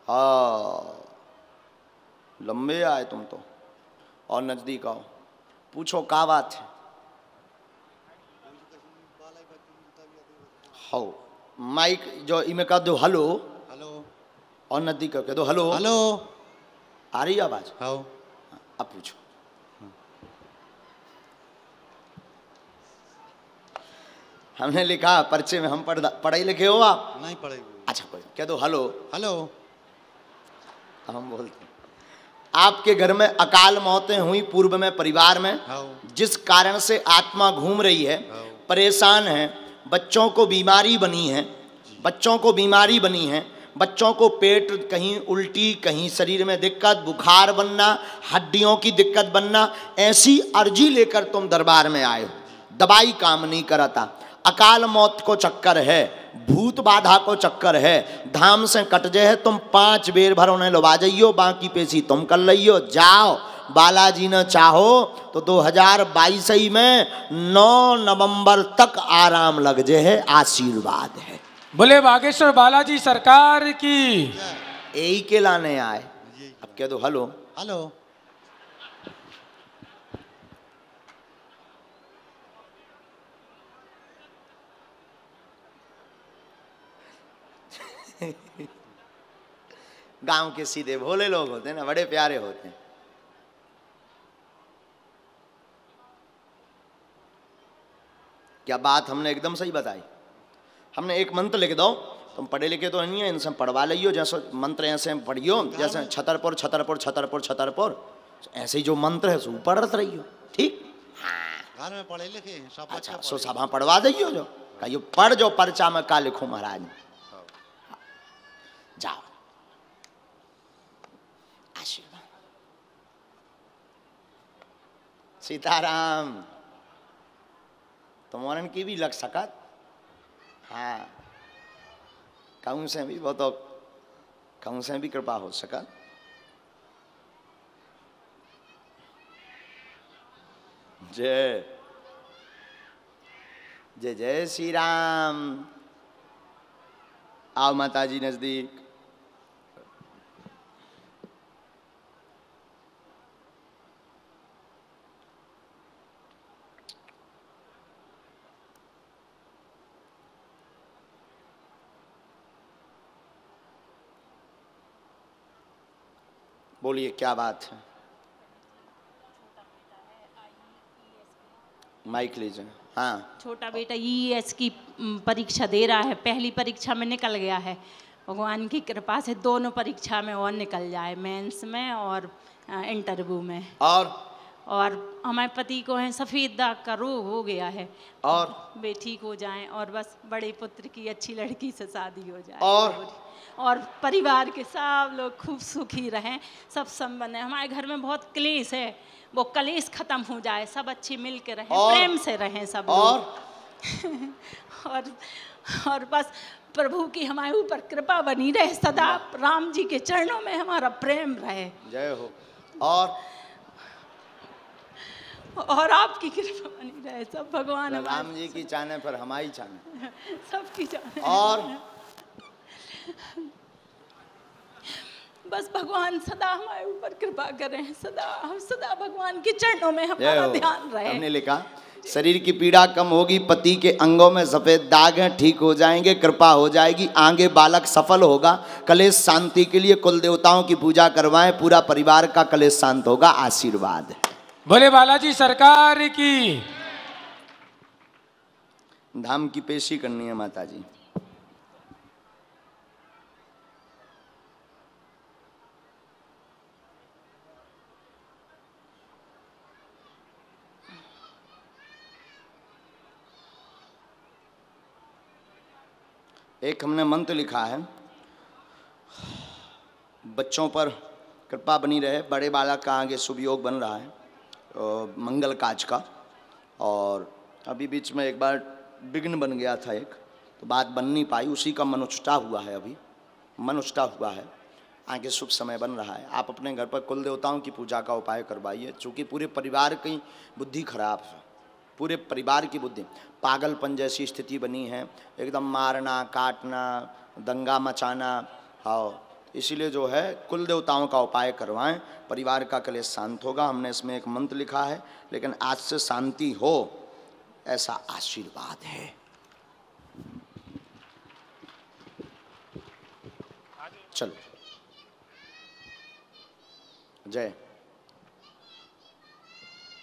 हाँ लंबे आए तुम तो, और नजदीक आओ, पूछो क्या बात है। हो माइक जो इमें कह दो हेलो हेलो, और नजदीक कह दो हेलो हेलो, आ रही है आवाज? हाँ अब पूछो। हमने लिखा पर्चे में, हम पढ़े लिखे हो आप? नहीं पढ़ेगी। अच्छा कह दो हेलो हेलो। हम बोलते हैं आपके घर में अकाल मौतें हुई पूर्व में परिवार में, जिस कारण से आत्मा घूम रही है, परेशान है, बच्चों को बीमारी बनी है, बच्चों को बीमारी बनी है, बच्चों को पेट कहीं उल्टी, कहीं शरीर में दिक्कत, बुखार बनना, हड्डियों की दिक्कत बनना, ऐसी अर्जी लेकर तुम दरबार में आए हो। दवाई काम नहीं करता, अकाल मौत को चक्कर है, भूत बाधा को चक्कर है, धाम से कट जाए तुम 5 बेर भर उन्हें लुबा जाइयो, बाकी पेशी तुम कर लियो। जाओ बालाजी ने चाहो तो 2022 में 9 नवंबर तक आराम लग जाए, आशीर्वाद है। बोले बागेश्वर बालाजी सरकार की। यही के लाने आए। अब कह दो हेलो हेलो। गांव के सीधे भोले लोग होते हैं ना, बड़े प्यारे होते हैं। क्या बात हमने एकदम सही बताई। हमने एक मंत्र लिख दो, तुम पढ़े लिखे तो नहीं है, इनसे पढ़वा लियो, जैसे मंत्र ऐसे पढ़ियो, जैसे छतरपुर छतरपुर छतरपुर छतरपुर, ऐसे ही जो मंत्र है सो पढ़त रहियो, ठीक। घर में पढ़े लिखे हैं सब। अच्छा सो सब पढ़वा दियो, जो कहियो पढ़ जो पर्चा में का लिखो महाराज। जाओ आशीर्वाद। सीताराम। तुम्हारन की भी लग सकत। हाँ कहूँ से भी बहुत, कहूँ से भी कृपा हो सका। जय जय जय श्री राम। आओ माता जी नजदीक। बोलिए क्या बात है। माइक लीजिए। हाँ छोटा बेटा ES की परीक्षा दे रहा है, पहली परीक्षा में निकल गया है, भगवान की कृपा से दोनों परीक्षा में और निकल जाए, मेंस में और इंटरव्यू में। और हमारे पति को है सफ़ेद दाग का रोग हो गया है, और वे ठीक हो जाएं और बस बड़े पुत्र की अच्छी लड़की से शादी हो जाए, और परिवार के सब लोग खूब सुखी रहें, सब संपन्न है। हमारे घर में बहुत क्लेश है, वो क्लेश खत्म हो जाए, सब अच्छे मिल के रहें, प्रेम से रहें सब और बस प्रभु की हमारे ऊपर कृपा बनी रहे सदा, राम जी के चरणों में हमारा प्रेम रहे। जय हो। और आपकी कृपा बनी रहे, सब भगवान राम जी की चाहने पर हमारी चाहने, सबकी चाहने। और बस भगवान सदा हमारे ऊपर कृपा करें, सदा भगवान के चरणों में हमारा ध्यान रहे। हमने लिखा शरीर की पीड़ा कम होगी, पति के अंगों में सफेद दाग हैं ठीक हो जाएंगे, कृपा हो जाएगी, आगे बालक सफल होगा, कलेश शांति के लिए कुल देवताओं की पूजा करवाएं, पूरा परिवार का कलेश शांत होगा, आशीर्वाद है। बोले बालाजी सरकार की। धाम की पेशी करनी है माता जी। एक हमने मंत्र लिखा है, बच्चों पर कृपा बनी रहे, बड़े बालक का आगे शुभ योग बन रहा है मंगल काज का, और अभी बीच में एक बार विघ्न बन गया था एक, तो बात बन नहीं पाई, उसी का मनुष्टा हुआ है, अभी मनुष्टा हुआ है, आगे शुभ समय बन रहा है। आप अपने घर पर कुल देवताओं की पूजा का उपाय करवाइए, चूँकि पूरे परिवार की बुद्धि खराब है, पूरे परिवार की बुद्धि पागलपन जैसी स्थिति बनी है, एकदम मारना काटना दंगा मचाना, हाँ इसीलिए जो है कुल देवताओं का उपाय करवाएं, परिवार का कलेश शांत होगा। हमने इसमें एक मंत्र लिखा है, लेकिन आज से शांति हो ऐसा आशीर्वाद है। चलो जय।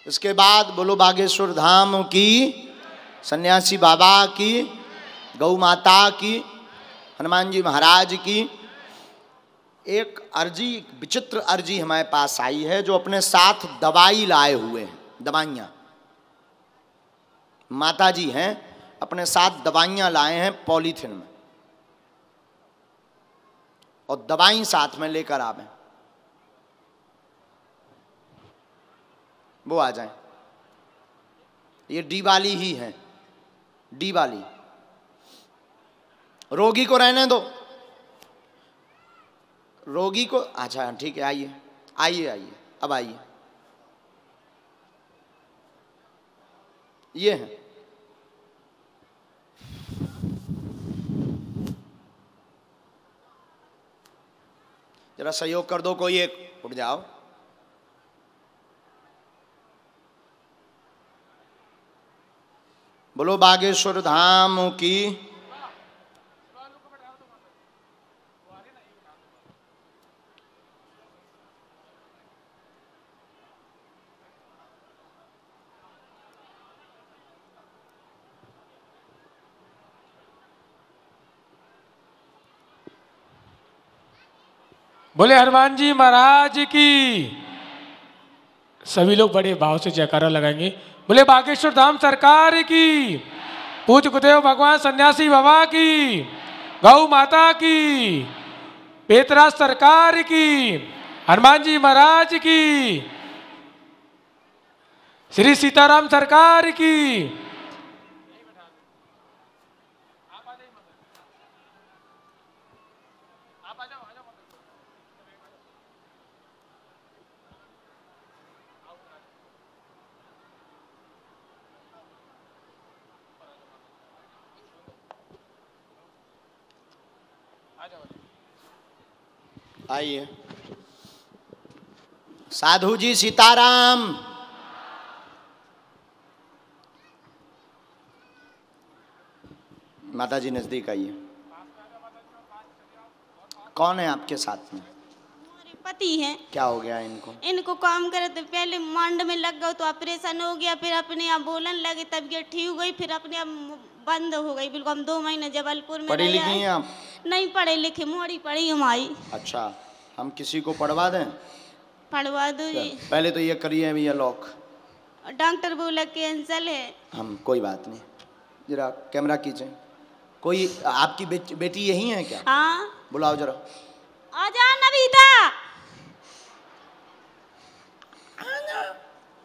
इसके बाद बोलो बागेश्वर धाम की, सन्यासी बाबा की, गौ माता की, हनुमान जी महाराज की। एक अर्जी, विचित्र अर्जी हमारे पास आई है, जो अपने साथ दवाई लाए हुए हैं, दवाइयाँ। माता जी हैं, अपने साथ दवाइयाँ लाए हैं पॉलीथिन में, और दवाई साथ में लेकर आवे। वो आ जाएं। ये डी वाली ही है, डी वाली। रोगी को रहने दो, रोगी को। अच्छा ठीक है, आइए आइए आइए, अब आइए। ये है, जरा सहयोग कर दो कोई एक, उठ जाओ। बोलो बागेश्वर धाम की। बोले हनुमान जी महाराज की। सभी लोग बड़े भाव से जयकारा लगाएंगे। बोले बागेश्वर धाम सरकार की, पूज्य गुरुदेव भगवान सन्यासी बाबा की, गौ माता की, पेतराज सरकार की, हनुमान जी महाराज की, श्री सीताराम सरकार की। आइए। साधु जी सीताराम। माता जी नजदीक आइए। कौन है आपके साथ में? पति हैं। क्या हो गया इनको? इनको काम करे तो पहले मांड में लग गए तो ऑपरेशन हो गया, फिर अपने आप बोलन लगे, तबीयत ठीक हो गई, फिर अपने आप बंद हो गई बिल्कुल। हम 2 महीने जबलपुर में पढ़ी लिखी हैं आप? नहीं पढ़े लिखे, मोड़ी पढ़ी हमारी। अच्छा, हम किसी को पढ़वा दें? पढ़वा दो जी। पहले तो ये करिए भैया लॉक। डॉक्टर बोला कैंसर है। हम कोई बात नहीं, जरा कैमरा खींचें। कोई आपकी बेटी यही है क्या? हाँ। बुलाओ जरा। आजा नबीता।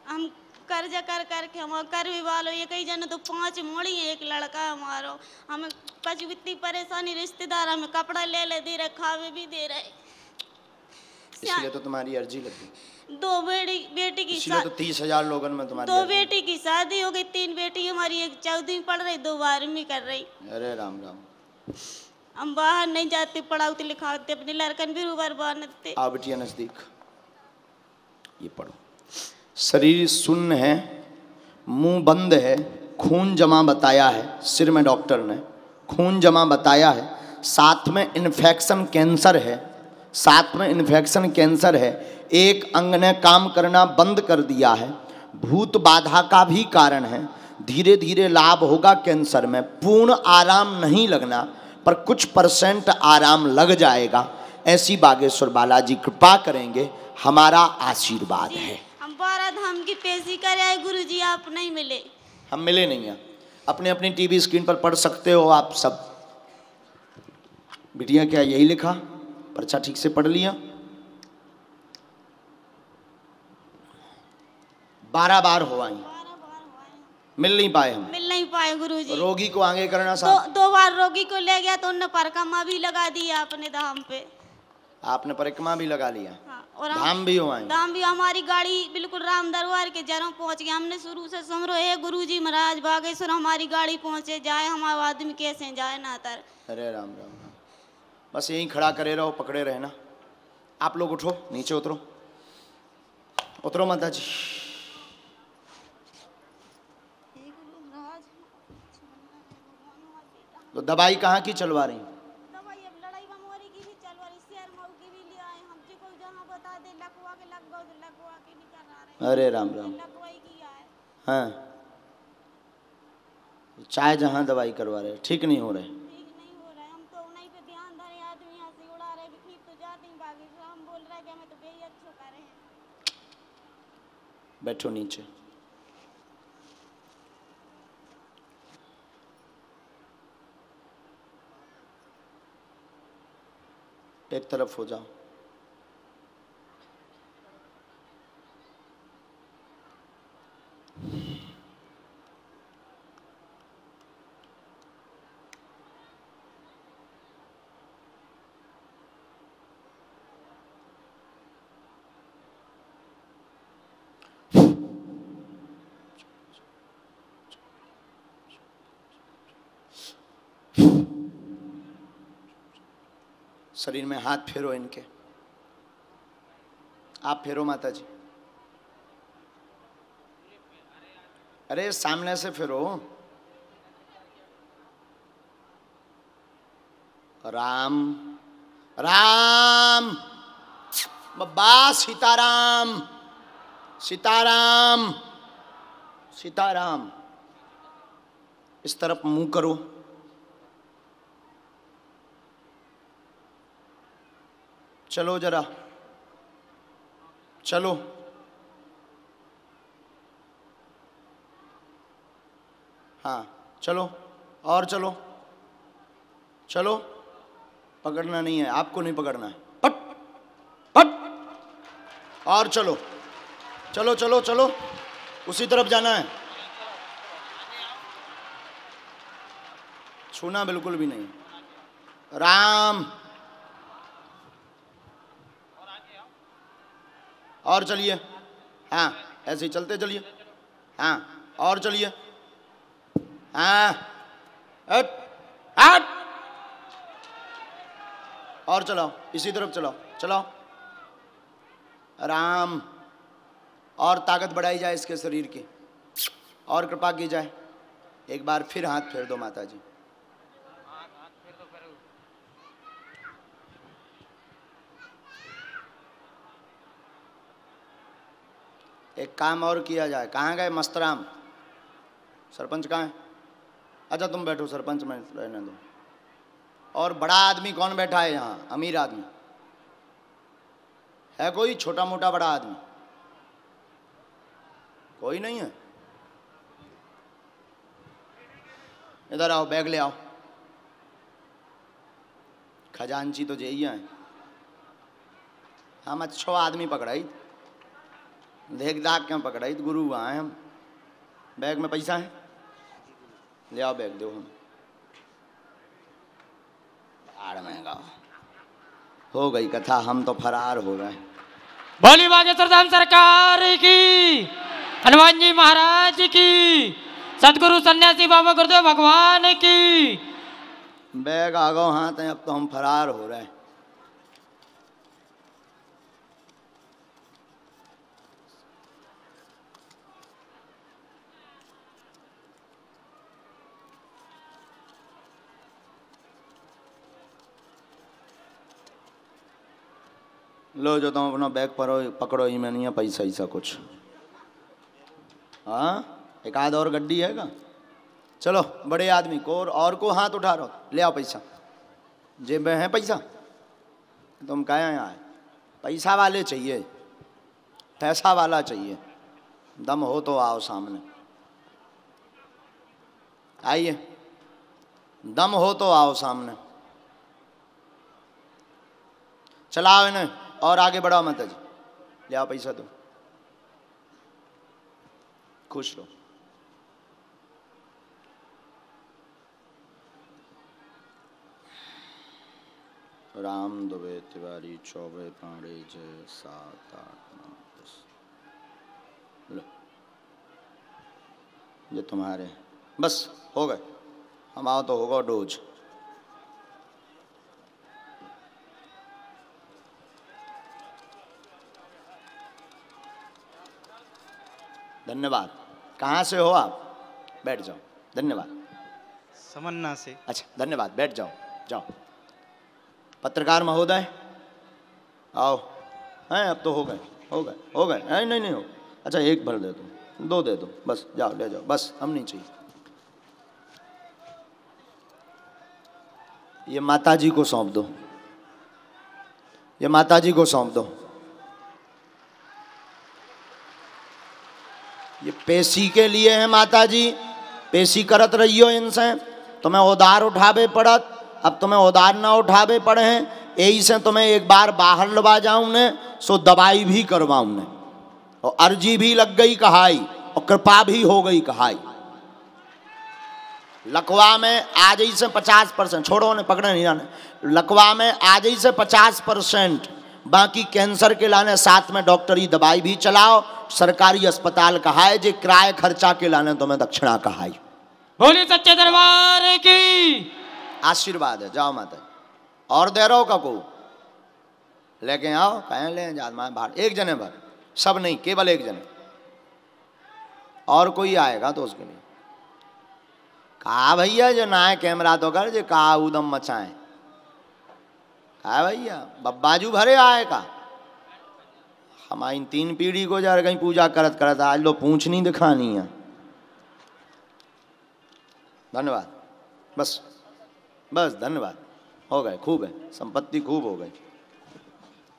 हम कर्जा कर करके हम कर भी वालो, ये कई जन तो 5 मोड़ी है, एक लड़का हमारो। हमें कच इतनी परेशानी, रिश्तेदार हमें कपड़ा ले ले दे रहे, खावे भी दे रहे। इसलिए तो तुम्हारी अर्जी लगी। 2 बेटी की इसलिए तो 30,000 लोगन में तुम्हारी 2 बेटी की शादी हो गई, 3 बेटी हमारी, एक 14वीं पढ़ रही, 2 12वीं कर रही। अरे राम राम। हम बाहर नहीं जाते, पढ़ाते लिखाते, अपने लड़कन भी रूबर बनते। आओ बिटिया नजदीक, ये पढ़ो। शरीर शून्य है, मुंह बंद है, खून जमा बताया है, सिर में डॉक्टर ने खून जमा बताया है, साथ में इन्फेक्शन कैंसर है, साथ में इन्फेक्शन कैंसर है, एक अंग ने काम करना बंद कर दिया है, भूत बाधा का भी कारण है, धीरे धीरे लाभ होगा कैंसर में, पूर्ण आराम नहीं लगना पर कुछ % आराम लग जाएगा। ऐसी बागेश्वर बालाजी कृपा करेंगे, हमारा आशीर्वाद है। हम 12 धाम की पेशी करे आए गुरुजी, आप नहीं मिले। हम मिले नहीं हैं। अपने अपनी टीवी स्क्रीन पर पढ़ सकते हो आप सब। बिटिया क्या यही लिखा? पर्चा ठीक से पढ़ लिया? 12 बार हो आई, मिल नहीं पाए हम। मिल नहीं पाए गुरुजी। रोगी को आगे करना साहब। 2 बार रोगी को ले गया तो उन्होंने परिक्रमा भी लगा दिया अपने धाम पे। आपने परिक्रमा भी लगा लिया? हाँ, और धाम भी हो आए? धाम भी। हमारी गाड़ी बिल्कुल राम दरबार के जरों पहुंच गई। हमने शुरू से समरो है गुरुजी महाराज बागेश्वर हमारी गाड़ी पहुंचे जाए, हमारे आदमी कैसे जाए ना तर। अरे राम राम। बस यहीं खड़ा करे रहो, पकड़े रहना। आप लोग उठो, नीचे उतरो, उतरो माता जी। तो दवाई कहाँ की चलवा रही? दवाई अब लड़ाई बमोरी की भी चलवा रही, शेर मऊ की भी ले आए हम जी, कोई जहाँ बता दे लगवा के नहीं करा रहे। अरे राम राम। लगवाई किया है। हाँ, चाहे जहाँ दवाई करवा रहे, ठीक नहीं हो रहे। ठीक नहीं हो रहा है, हम तो उन्हीं पे ध्यान धरे, आदमी यहाँ से उड़ा रहे, ठीक तो जाते ही बागी, हम बोल रहे कि हमें तो बेही अच्छो कर रहे हैं। बैठो नीचे। एक तरफ हो जाओ। शरीर में हाथ फेरो इनके, आप फेरो माता जी। अरे सामने से फेरो। राम राम बब्बा, सीताराम सीताराम सीताराम। इस तरफ मुंह करो। चलो जरा, चलो। हाँ चलो, और चलो, चलो। पकड़ना नहीं है, आपको नहीं पकड़ना है। पट पट। और चलो, चलो चलो चलो, उसी तरफ जाना है। छूना बिल्कुल भी नहीं। राम। और चलिए। हाँ, ऐसे ही चलते चलिए। हाँ, और चलिए। हाँ, हट हट। और चलाओ, इसी तरफ चलाओ, चलाओ। राम। और ताकत बढ़ाई जाए इसके शरीर की, और कृपा की जाए। एक बार फिर हाथ फेर दो माता जी। एक काम और किया जाए। कहाँ गए मस्तराम? सरपंच कहाँ है? अच्छा तुम बैठो, सरपंच में रहने दो। और बड़ा आदमी कौन बैठा है यहाँ? अमीर आदमी है कोई? छोटा मोटा बड़ा आदमी कोई नहीं है? इधर आओ, बैग ले आओ। खजांची तो यही है। हम अच्छो आदमी पकड़ाई, देख दाग क्यों पकड़ाई? गुरु आए हम। बैग में पैसा है? ले आओ, बैग दो हम। आड़ महंगा हो गई कथा, हम तो फरार हो गए। बोली बागेश्वर धाम सरकार की, हनुमान जी महाराज की, सदगुरु सन्यासी बाबा गुरुदेव भगवान की। बैग आ गो हाथ है, अब तो हम फरार हो रहे हैं। लो जो तुम अपना बैग पकड़ो, ही में नहीं है पैसा ऐसा कुछ। हाँ, एक आध और गड्डी है का? चलो, बड़े आदमी को और को हाथ उठा रहो, ले आओ पैसा। जेब में है पैसा? तुम कहे यहाँ पैसा वाले चाहिए, पैसा वाला चाहिए। दम हो तो आओ सामने, आइए। दम हो तो आओ सामने। चलाओ इन्हें और आगे बढ़ाओ माता जी। ले आओ पैसा तो। खुश रहो। राम दुबे तिवारी, चौबे पांडे, जय 7 8 9 10। लो, ये तुम्हारे बस हो गए। हम आओ तो होगा डोज। धन्यवाद। कहाँ से हो आप? बैठ जाओ। धन्यवाद। समन्ना से। अच्छा धन्यवाद, बैठ जाओ। जाओ। पत्रकार महोदय आओ। हैं अब तो हो गए नहीं नहीं नहीं हो। अच्छा एक भर दे दो, 2 दे दो बस, जाओ ले जाओ बस, हम नहीं चाहिए। ये माताजी को सौंप दो, ये माताजी को सौंप दो। ये पेशी के लिए है माताजी, पेशी करत रहियो इनसे, तुम्हें उधार उठावे पड़त, अब तुम्हें उधार ना उठावे पड़े हैं, यही से तुम्हें एक बार बाहर लवा जाऊं ने, सो दवाई भी करवाऊं ने, और अर्जी भी लग गई कहाई, और कृपा भी हो गई कहाई। लकवा में आज ही से 50%, छोड़ो ने पकड़े नहीं जाने, लकवा में आज ही से 50%, बाकी कैंसर के लाने साथ में डॉक्टरी दवाई भी चलाओ, सरकारी अस्पताल कहाए, जे किराए खर्चा के लाने तुम्हें दक्षिणा कहाई। बोली सच्चे दरबार की आशीर्वाद है। जाओ माता। और दे रहो का को लेके आओ, कहें ले जा बाहर, एक जने भर, सब नहीं, केवल एक जने, और कोई आएगा तो उसके लिए कहा भैया जो ना है कैमरा तो कर, जो कहा उदम मचाए, कहा भैया बब्बाजू भरे आए का, हमारी 3 पीढ़ी को जा कहीं पूजा करत करत आज लो पूछ नहीं दिखानी है। धन्यवाद, बस बस धन्यवाद, हो गए, खूब है, संपत्ति खूब हो गई।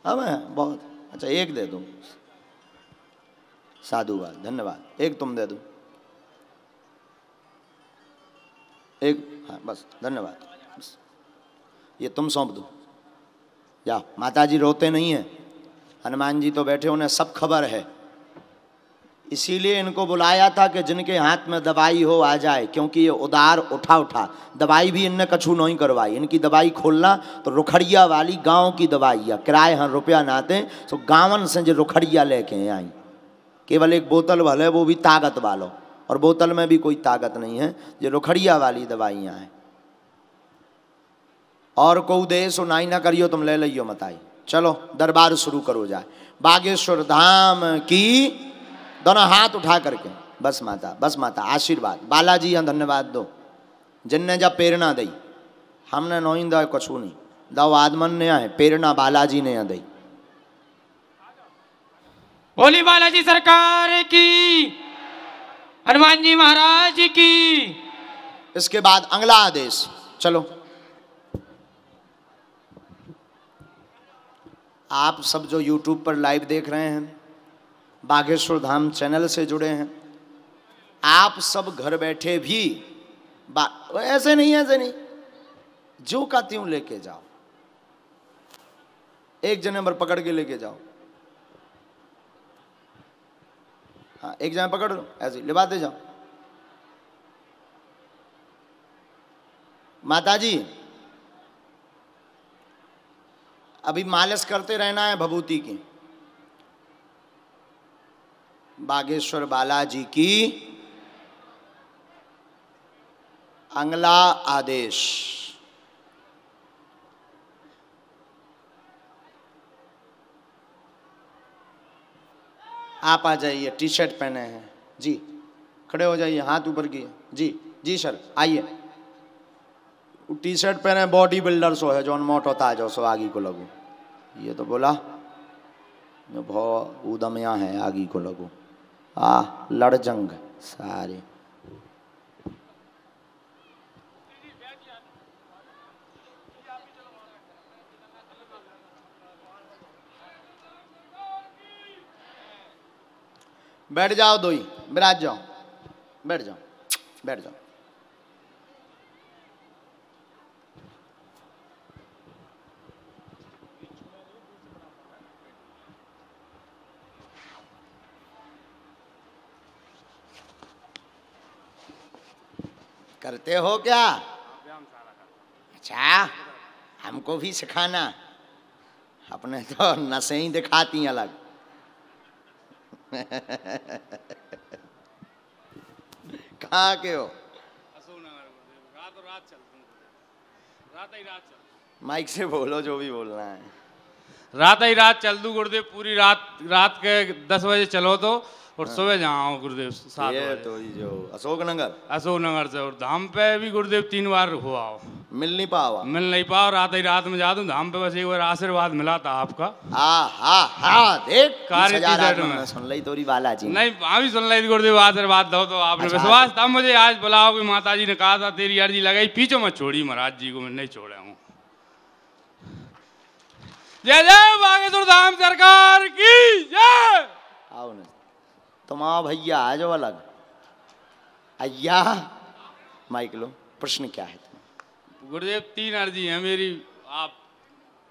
अब है बहुत अच्छा, एक दे दूं, साधुवाद, धन्यवाद। एक तुम दे दो, एक, हाँ बस धन्यवाद, बस ये तुम सौंप दो, जाओ। माताजी रोते नहीं हैं, हनुमान जी तो बैठे, उन्हें सब खबर है, इसीलिए इनको बुलाया था कि जिनके हाथ में दवाई हो आ जाए, क्योंकि ये उधार उठा दवाई भी इनने कछु नहीं करवाई। इनकी दवाई खोलना तो रुखड़िया वाली गांव की दवाई है, किराए हाँ रुपया नाते, तो गाँवन से जो रुखड़िया लेके आई, केवल एक बोतल भले, वो भी ताकत वालों, और बोतल में भी कोई ताकत नहीं है, ये रुखड़िया वाली दवाइयाँ हैं। और को दे सो नाई ना करियो, तुम ले लियो मताई। चलो दरबार शुरू करो जाए। बागेश्वर धाम की, दोनों हाथ उठा करके, बस माता आशीर्वाद। बालाजी यहाँ धन्यवाद दो, जिनने जब प्रेरणा दी, हमने नहीं दा कछु नहीं, दो आदमन ने आए, प्रेरणा बालाजी ने यहाँ दी। बोली बालाजी सरकार की, हनुमान जी महाराज की। इसके बाद अगला आदेश, चलो आप सब जो YouTube पर लाइव देख रहे हैं, बागेश्वर धाम चैनल से जुड़े हैं, आप सब घर बैठे भी ऐसे नहीं, जो का त्यों लेके जाओ, एक जने पर पकड़ के लेके जाओ, हाँ एक जने पकड़ लो, ऐसे लिबाते जाओ। माताजी अभी मालिश करते रहना है भभूति की। बागेश्वर बालाजी की अगला आदेश, आप आ जाइए, टी शर्ट पहने हैं जी, खड़े हो जाइए, हाथ ऊपर किए जी, जी सर आइए। टी शर्ट पहने बॉडी बिल्डर सो है, जौन मोटो ताजो सो आगी को लगू, ये तो बोला बहुत उदमिया है, आगी को लगू, लड़ जंग सारे। बैठ जाओ, दो ही विराज जाओ, बैठ जाओ, बैठ जाओ। करते हो क्या? अच्छा, हमको भी सिखाना, अपने तो नसें ही दिखाती अलग। कहाँ के हो? माइक से बोलो जो भी बोलना है। रात ही रात चल दू गुरुदेव, पूरी रात के 10 बजे चलो तो और सुबह जहाँ आओ गुरुदेव 7 ये बजे। तो ये जो अशोकनगर से, और धाम पे भी गुरुदेव 3 बार हुआ हो, मिल नहीं पावा। मिल नहीं पाओ, रात ही रात में जा दूं धाम पे, बस एक बार आशीर्वाद मिला था आपका। देख कार्य की साइड में में सुन ली तोरी बालाजी नहीं, वहाँ भी सुन रही थी गुरुदेव, आशीर्वाद दो तो आपने अच्छा, विश्वास था मुझे आज बुलाओ कि माता जी ने कहा था तेरी अर्जी लगाई, पीछे मत छोड़ी महाराज जी को, मैं नहीं छोड़ा हूँ। जय जय बागेश्वर धाम सरकार की जय। आओ न तुम आओ भैया, आ जाओ अलग। अय्या माइक लो, प्रश्न क्या है तुम्हें? गुरुदेव 3 अर्जी है मेरी, आप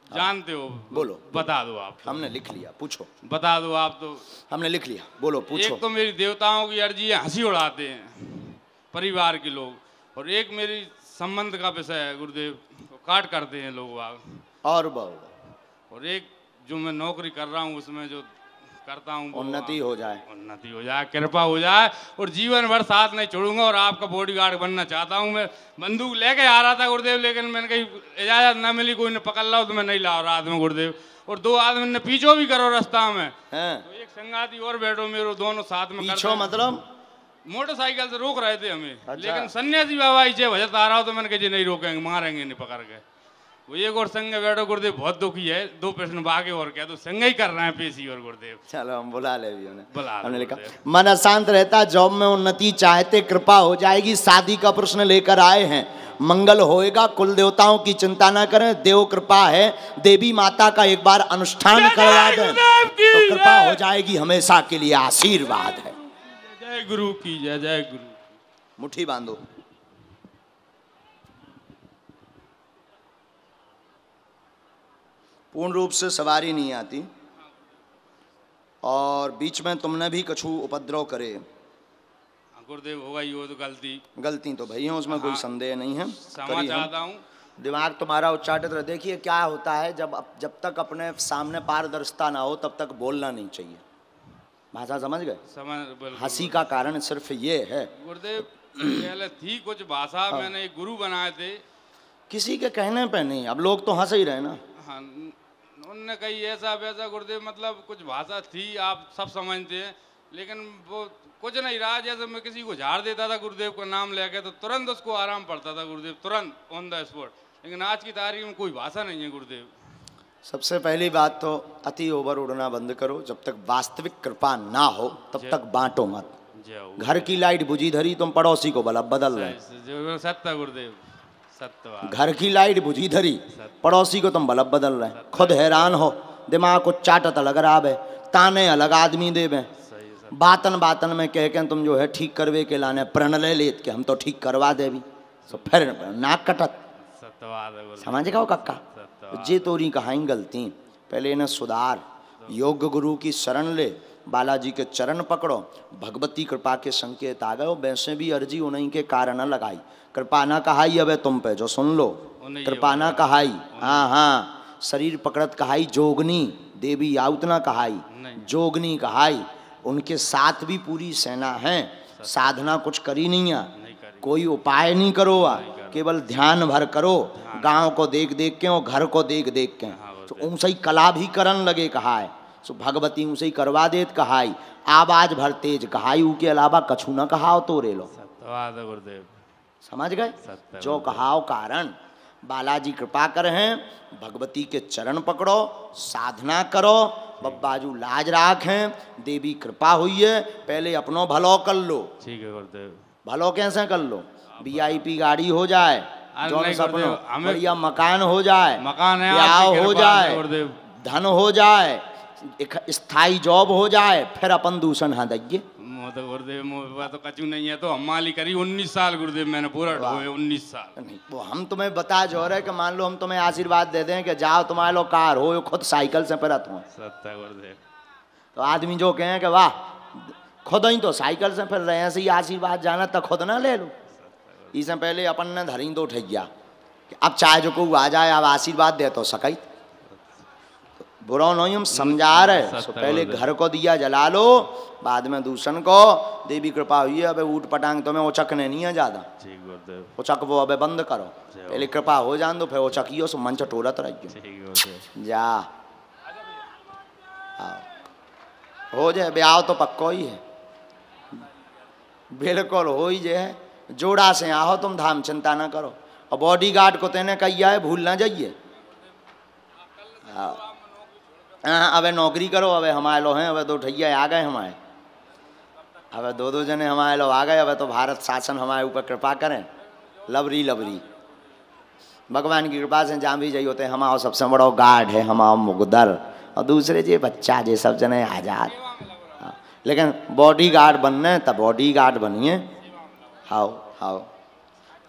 जानते हो, बोलो। बता दो आप। हमने लिख लिया, पूछो। बता दो आप तो। हमने लिख लिया, बोलो पूछो। एक तो मेरी देवताओं की अर्जी है, हंसी उड़ाते हैं परिवार के लोग, और एक मेरी संबंध का विषय है गुरुदेव, काट करते हैं लोग बाग। और बहुत। और एक जो मैं नौकरी कर रहा हूँ उसमें जो करता हूँ उन्नति हो जाए, उन्नति हो जाए, कृपा हो जाए, और जीवन भर साथ नहीं छोड़ूंगा, और आपका बॉडीगार्ड बनना चाहता हूँ। मैं बंदूक लेके आ रहा था गुरुदेव, लेकिन मैंने कहीं इजाजत न मिली, कोई ने पकड़ ला तो मैं नहीं ला रात में गुरुदेव, और 2 आदमी ने पीछो भी करो रास्ता में, तो एक संगाती और बैठो मेरे, दोनों साथ में पीछो मतलब मोटरसाइकिल से रोक रहे थे हमें। अच्छा। लेकिन सन्यासी बाबा इसे भजत आ रहा हो तो मैंने कहा नहीं रोकेंगे, मारेंगे नहीं पकड़ के। वो एक और संग बैठो गुरुदेव, बहुत दुखी है, 2 प्रश्न बाकी और क्या, तो संग ही कर रहे हैं पेशी और गुरुदेव। चलो हम बुला ले भी उन्हें, बुला हमने लिखा मन अशांत रहता, जॉब में उन्नति चाहते, कृपा हो जाएगी, शादी का प्रश्न लेकर आए हैं, मंगल होएगा, कुल देवताओं की चिंता ना करें, देव कृपा है, देवी माता का एक बार अनुष्ठान करवा दें तो कृपा हो जाएगी, हमेशा के लिए आशीर्वाद है। जय गुरु की जय, जय गुरु। मुट्ठी बांधो। पूर्ण रूप से सवारी नहीं आती, और बीच में तुमने भी कछु उपद्रव करे। गुरुदेव होगा ही वो तो गलती तो भैया उसमें कोई संदेह नहीं है। क्षमा चाहता हूँ, दिमाग तुम्हारा उच्चाटित रहे। देखिए क्या होता है, जब तक अपने सामने पारदर्शिता ना हो तब तक बोलना नहीं चाहिए। भाषा समझ गए? हंसी का कारण सिर्फ ये है। गुरुदेव पहले थी कुछ भाषा, मैंने एक गुरु बनाए थे, किसी के कहने पे नहीं, अब लोग तो हंस ही रहे ना। हाँ, उनने कही ऐसा वैसा गुरुदेव, मतलब कुछ भाषा थी, आप सब समझते हैं, लेकिन वो कुछ नहीं रहा। जैसे मैं किसी को झाड़ देता था गुरुदेव का नाम लेके, तो तुरंत उसको आराम पड़ता था गुरुदेव, तुरंत ऑन द स्पॉट। लेकिन आज की तारीख में कोई भाषा नहीं है गुरुदेव। सबसे पहली बात तो अति ओवर उड़ना बंद करो। जब तक वास्तविक कृपा ना हो तब तक बांटो मत। घर की लाइट बुझी धरी, तुम पड़ोसी को बल्ब बदल रहे। सत्य गुरुदेव, सत्य। घर की लाइट बुझी धरी, पड़ोसी को तुम बल्ब बदल रहे, खुद हैरान हो, दिमाग को चाटत अलग रहा है, ताने अलग आदमी देवे, बातन बातन में कह के तुम जो है ठीक करवे के लाने प्रण ले लेत के हम तो ठीक करवा देवी, तो फिर नाक कटत। समझ गए कक्का? जे तोरी कहाई गलती, पहले इन्हें सुधार, योग्य गुरु की शरण ले, बालाजी के चरण पकड़ो, भगवती कृपा के संकेत आ गए। वैसे भी अर्जी उन्हीं के कारण लगाई, कृपा ना कहाई अब तुम पे जो सुन लो, कृपा ना कहाई। हाँ हाँ, शरीर पकड़त कहाई जोगनी, देवी आउत ना कहाई, जोगनी कहाई। उनके साथ भी पूरी सेना है, साधना कुछ करी नहीं है, कोई उपाय नहीं करो, केवल ध्यान भर करो। गांव को देख देख के और घर को देख देख के तो ऊंचा ही कला भी करन लगे कहा है, सो भगवती ऊंचा ही करवा देत कहाई, आवाज भर तेज कहाई, ऊ के अलावा कछु न कहाओ तो रे लो। गुरुदेव समझ गए? जो कहाओ कारण बालाजी कृपा कर हैं, भगवती के चरण पकड़ो, साधना करो, बब्बाजू लाज राखें, देवी कृपा हुई है। पहले अपनो भलो कर लो। ठीक है गुरुदेव। भलो कैसे कर लो? VIP गाड़ी हो जाए, जो सपनो बढ़िया मकान हो जाए, मकान है, ब्याह हो जाए, धन हो जाए, एक स्थायी जॉब हो जाए, फिर अपन दूषण हाँ दइए। तो गुरुदेव तो कचू नहीं है, तो हम माली करी 19 साल गुरुदेव, मैंने पूरा ढोए 19 साल। नहीं वो हम तुम्हें बता जो रहे कि मान लो हम तुम्हें आशीर्वाद दे दें कि जाओ तुम्हारे लो कार हो, खुद साइकिल से फिरत हो। सत्य गुरुदेव। तो आदमी जो कहें कि वाह खुद ही तो साइकिल से फिर रहे हैं, ऐसे ही आशीर्वाद जाना तो खुद ना ले लो। इससे पहले अपन ने धरी दो ठैया कि अब चाहे जो कोई आ जाए अब आशीर्वाद दे तो सकई, बुरा नहीं हम समझा रहे। तो पहले घर को दिया जला लो, बाद में दूषण को। देवी कृपा हुई है, अब ऊट पटांग तुम्हें उचकने नहीं है ज्यादा, उचक वो अब बंद करो, पहले कृपा हो जान दो, फिर उचकियो सो मंच टोरत रहियो। जा हो जाए ब्याह तो पक्को ही है। बिल्कुल हो ही जे है। जोड़ा से आओ तुम धाम, चिंता ना करो। और बॉडी गार्ड को तेने कही है भूल ना जाइए। हाँ अबे नौकरी करो, अबे हमारे लो हैं, अबे 2 ठैया आ गए हमारे, अबे 2 जने हमारे लोग आ गए। अबे तो भारत शासन हमारे ऊपर कृपा करें, लबरी लबरी भगवान की कृपा से जहाँ भी जाइए होते हैं। हमारा सबसे बड़ा गार्ड है हमारा मुगदर, और दूसरे जे बच्चा जे सब जने आजाद। लेकिन बॉडी गार्ड बनने तब बॉडी गार्ड बनिए। हाओ हाओ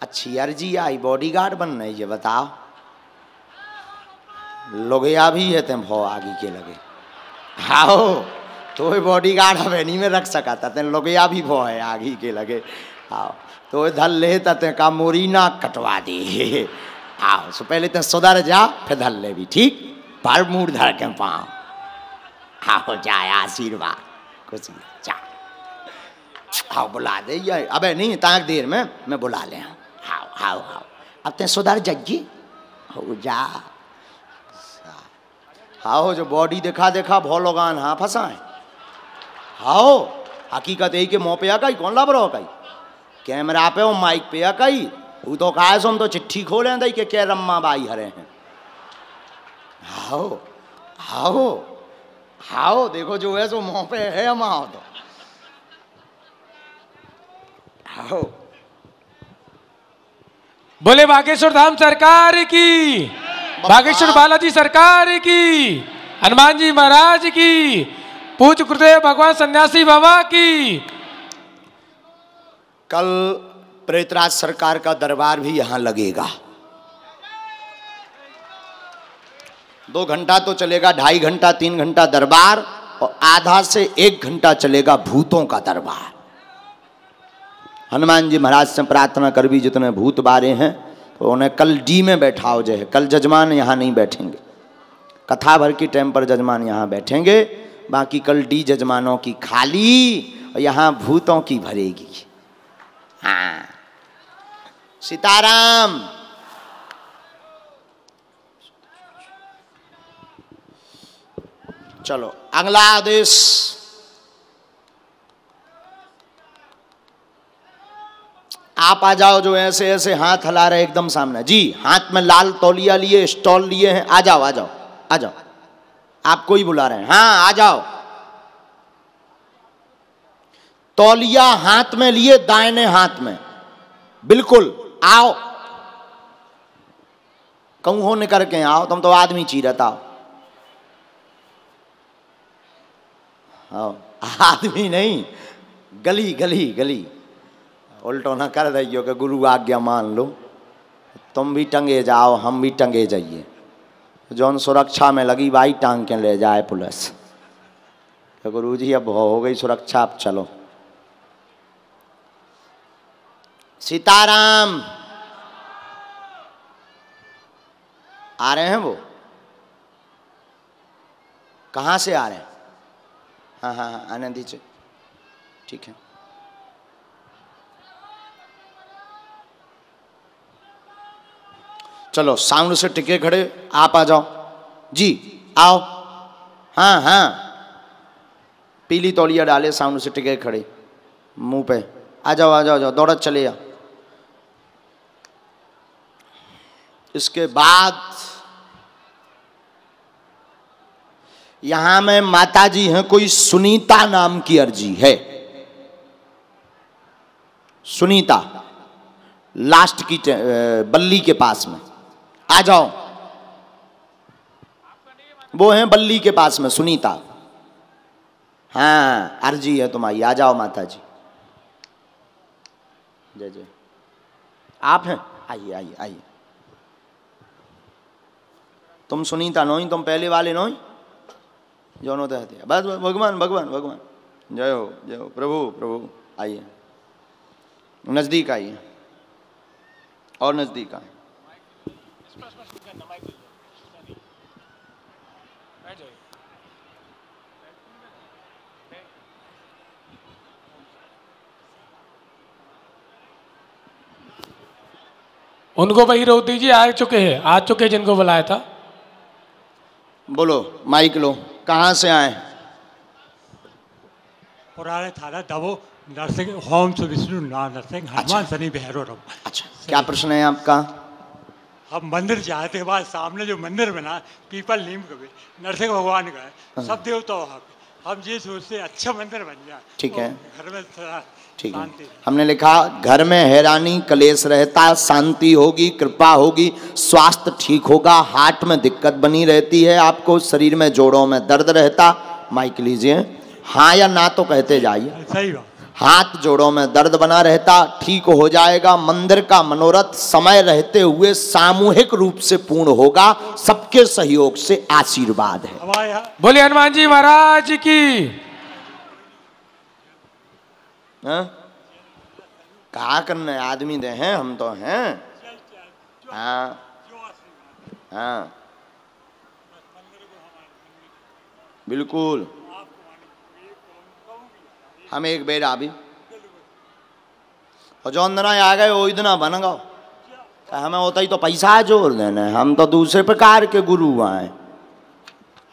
अच्छी अर्जी आई बॉडी गार्ड बनने, ये बताओ। लोगया भी है तेम भो आगे के लगे। हाओ तो बॉडी गार्ड हमें नहीं में रख सका था, तेन लोगया भी भो है आगे के लगे। आओ तो धल ले ते का मोरी ना कटवा दे। आओ सो पहले तो सुधर जा फिर धल ले भी, ठीक पर मूड धर के पाओ। आओ जाए आशीर्वाद कुछ जा। आओ बुला दे ये, अबे नहीं ताक देर में मैं बुला ले। आओ आओ आओ अब ते सुधर जग्गी हो जा। आओ जो बॉडी देखा देखा भोलोगान हाँ फंसाए। आओ हकीकत यही के मुँह पे आ गई, कौन ला बरो कई कैमरा पे और माइक पे आ कई। वो तो कहा सो हम तो चिट्ठी खोले दई के क्या रम्मा बाई हरे हैं। आओ आओ आओ देखो जो है सो मुँह पे है हम आओ तो आओ। बोले बागेश्वर धाम सरकार की, बागेश्वर बालाजी सरकार की, हनुमान जी महाराज की, पूज्य गुरुदेव भगवान सन्यासी बाबा की। कल प्रेतराज सरकार का दरबार भी यहाँ लगेगा। 2 घंटा तो चलेगा, 2.5 घंटा 3 घंटा दरबार, और आधा से 1 घंटा चलेगा भूतों का दरबार। हनुमान जी महाराज से प्रार्थना कर भी जितने भूत बारे हैं तो उन्हें कल डी में बैठाओ जो है। कल जजमान यहाँ नहीं बैठेंगे, कथा भर की टाइम पर जजमान यहाँ बैठेंगे, बाकी कल डी जजमानों की खाली और यहाँ भूतों की भरेगी। हाँ सीताराम। चलो अगला आदेश। आप आ जाओ जो ऐसे ऐसे हाथ हिला रहे एकदम सामने जी, हाथ में लाल तौलिया लिए स्टॉल लिए हैं, आ जाओ आ जाओ आ जाओ। आपको ही बुला रहे हैं, हाँ आ जाओ। तौलिया हाथ में लिए दाहिने हाथ में, बिल्कुल आओ। कहूं होने करके आओ, तुम तो आदमी चीरता हो। आओ आदमी नहीं, गली गली गली। उल्टो ना कर रही हो कि गुरु आज्ञा मान लो, तुम भी टंगे जाओ हम भी टंगे जाइए। जौन सुरक्षा में लगी भाई टांग के ले जाए पुलिस। तो गुरु जी अब हो गई सुरक्षा, अब चलो। सीताराम। आ रहे हैं वो, कहाँ से आ रहे हैं? हाँ हाँ हाँ आने दीजिए, ठीक है। चलो साउंड से टिके खड़े, आप आ जाओ जी, आओ। हाँ हाँ पीली तौलिया डाले, साउंड से टिके खड़े मुंह पे, आ जाओ आ जाओ जाओ, दौड़त चले आओ। इसके बाद यहां में माता जी हैं, कोई सुनीता नाम की अर्जी है। सुनीता लास्ट की बल्ली के पास में, आ जाओ। वो हैं बल्ली के पास में सुनीता। हाँ अर्जी है तुम्हारी, आ जाओ माता जी। जय जय। आप हैं, आइए आइए आइए। तुम सुनीता नो ही, तुम पहले वाले नो ही जो नो कहते हैं। बस भगवान भगवान भगवान, जय हो प्रभु प्रभु। आइए नजदीक आइए, और नजदीक आए। उनको वही रोक दीजिए, आ चुके हैं, आ चुके जिनको बुलाया था। बोलो माइक लो, कहाँ से आए? पुराने थाना दमो नरसिंह होम से विष्णु नरसिंह हनुमान शनि भैरव राम। अच्छा, क्या प्रश्न है आपका? हम मंदिर जाते के बाद सामने जो मंदिर बना पीपल नीम का भी नरसिंह भगवान का है, सब देवताओं का, हम ये सोचते अच्छा मंदिर बन जाए। ठीक है, घर में ठीक है। हमने लिखा घर में हैरानी कलेश रहता, शांति होगी, कृपा होगी, स्वास्थ्य ठीक होगा, हार्ट में दिक्कत बनी रहती है, आपको शरीर में जोड़ों में दर्द रहता। माइक लीजिए, हाँ या ना तो कहते जाइए। सही बात। हाथ जोड़ों में दर्द बना रहता, ठीक हो जाएगा। मंदिर का मनोरथ समय रहते हुए सामूहिक रूप से पूर्ण होगा, सबके सहयोग से आशीर्वाद है। बोले हनुमान जी महाराज की। कहा करना आदमी दे हैं, हम तो हैं। हाँ हाँ बिल्कुल, हम एक बेर आ भी और जो अंदर आ गए वो इतना बन गो, हमें होता ही तो पैसा जोड़ देना, हम तो दूसरे प्रकार के गुरु आए।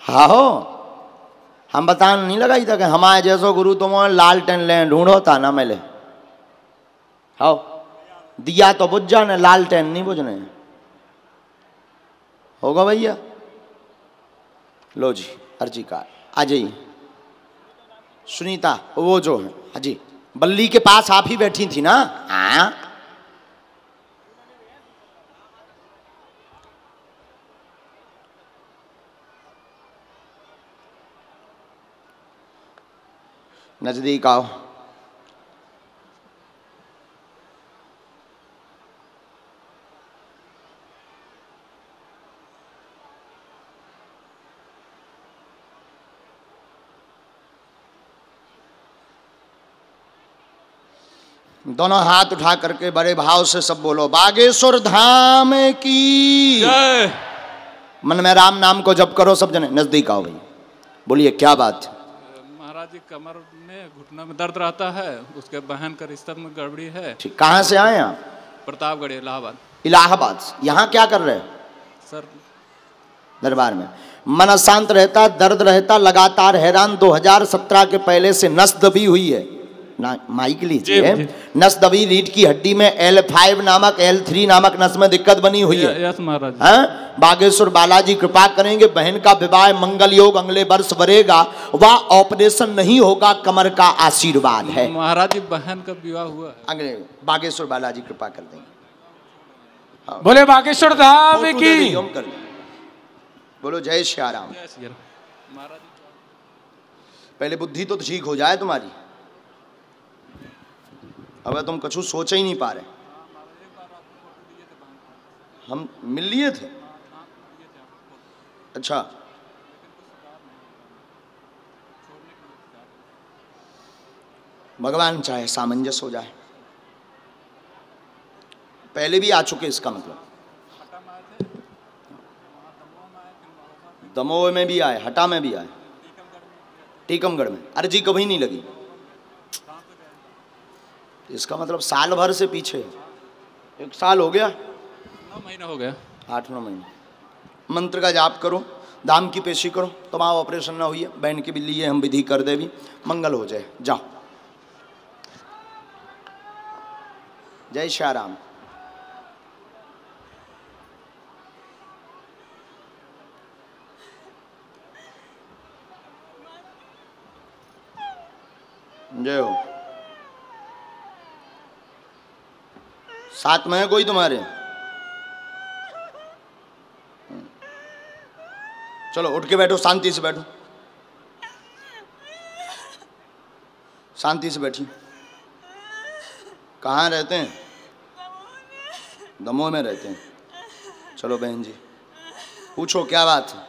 हाँ हो, हम बताने नहीं लगाई था कि हमारे जैसो गुरु तुम लालटेन ले ढूंढो था ना मिले। हाँ, दिया तो बुझ जाने, लालटेन नहीं बुझने। होगा भैया? लो जी, अर्जी का आ जाइए। सुनीता, वो जो है, हाँ जी, बल्ली के पास आप ही बैठी थी ना? हाँ, नजदीक आओ। दोनों हाथ उठा करके बड़े भाव से सब बोलो, बागेश्वर धाम की जय। मन में राम नाम को जप करो सब जने। नजदीक आओ भाई, बोलिए क्या बात है? महाराज जी कमर में घुटना में दर्द रहता है, उसके बहन का रिश्ता में गड़बड़ी है। ठीक, कहाँ से आए आप? प्रतापगढ़, इलाहाबाद। इलाहाबाद से यहाँ क्या कर रहे हैं? सर दरबार में। मन अशांत रहता, दर्द रहता, लगातार हैरान। 2017 के पहले से नस दबी हुई है ना, माइक लीजिए। नस दबी, रीढ़ की हड्डी में L5 नामक L3 नामक नस में दिक्कत बनी हुई है। यस महाराज। हाँ, बागेश्वर बालाजी कृपा करेंगे, बहन का विवाह मंगल योग अगले वर्ष बढ़ेगा, वह ऑपरेशन नहीं होगा, कमर का आशीर्वाद है। महाराज जी बहन का विवाह हुआ है, अगले बागेश्वर बालाजी कृपा कर देंगे। हाँ। बोले बागेश्वर धाम की। बोलो जय श्री राम। पहले बुद्धि तो ठीक हो जाए तुम्हारी, अब तुम कछु सोच ही नहीं पा रहे। हम मिल लिए थे? अच्छा, भगवान चाहे सामंजस्य हो जाए। पहले भी आ चुके, इसका मतलब दमोह में भी आए, हटा में भी आए, टीकमगढ़ में अर्जी कभी नहीं लगी। इसका मतलब साल भर से पीछे, 1 साल हो गया, 9 महीना हो गया, 8-9 महीने। मंत्र का जाप करो, दाम की पेशी करो, तुम्हारा ऑपरेशन ना हुई है, बहन की भी लिए हम विधि कर दे भी, मंगल हो जाए। जाओ, जय श्री राम। जय हो। साथ में है कोई तुम्हारे? चलो उठ के बैठो, शांति से बैठो, शांति से बैठिए। कहाँ रहते हैं? दमोह में रहते हैं। चलो बहन जी, पूछो क्या बात है?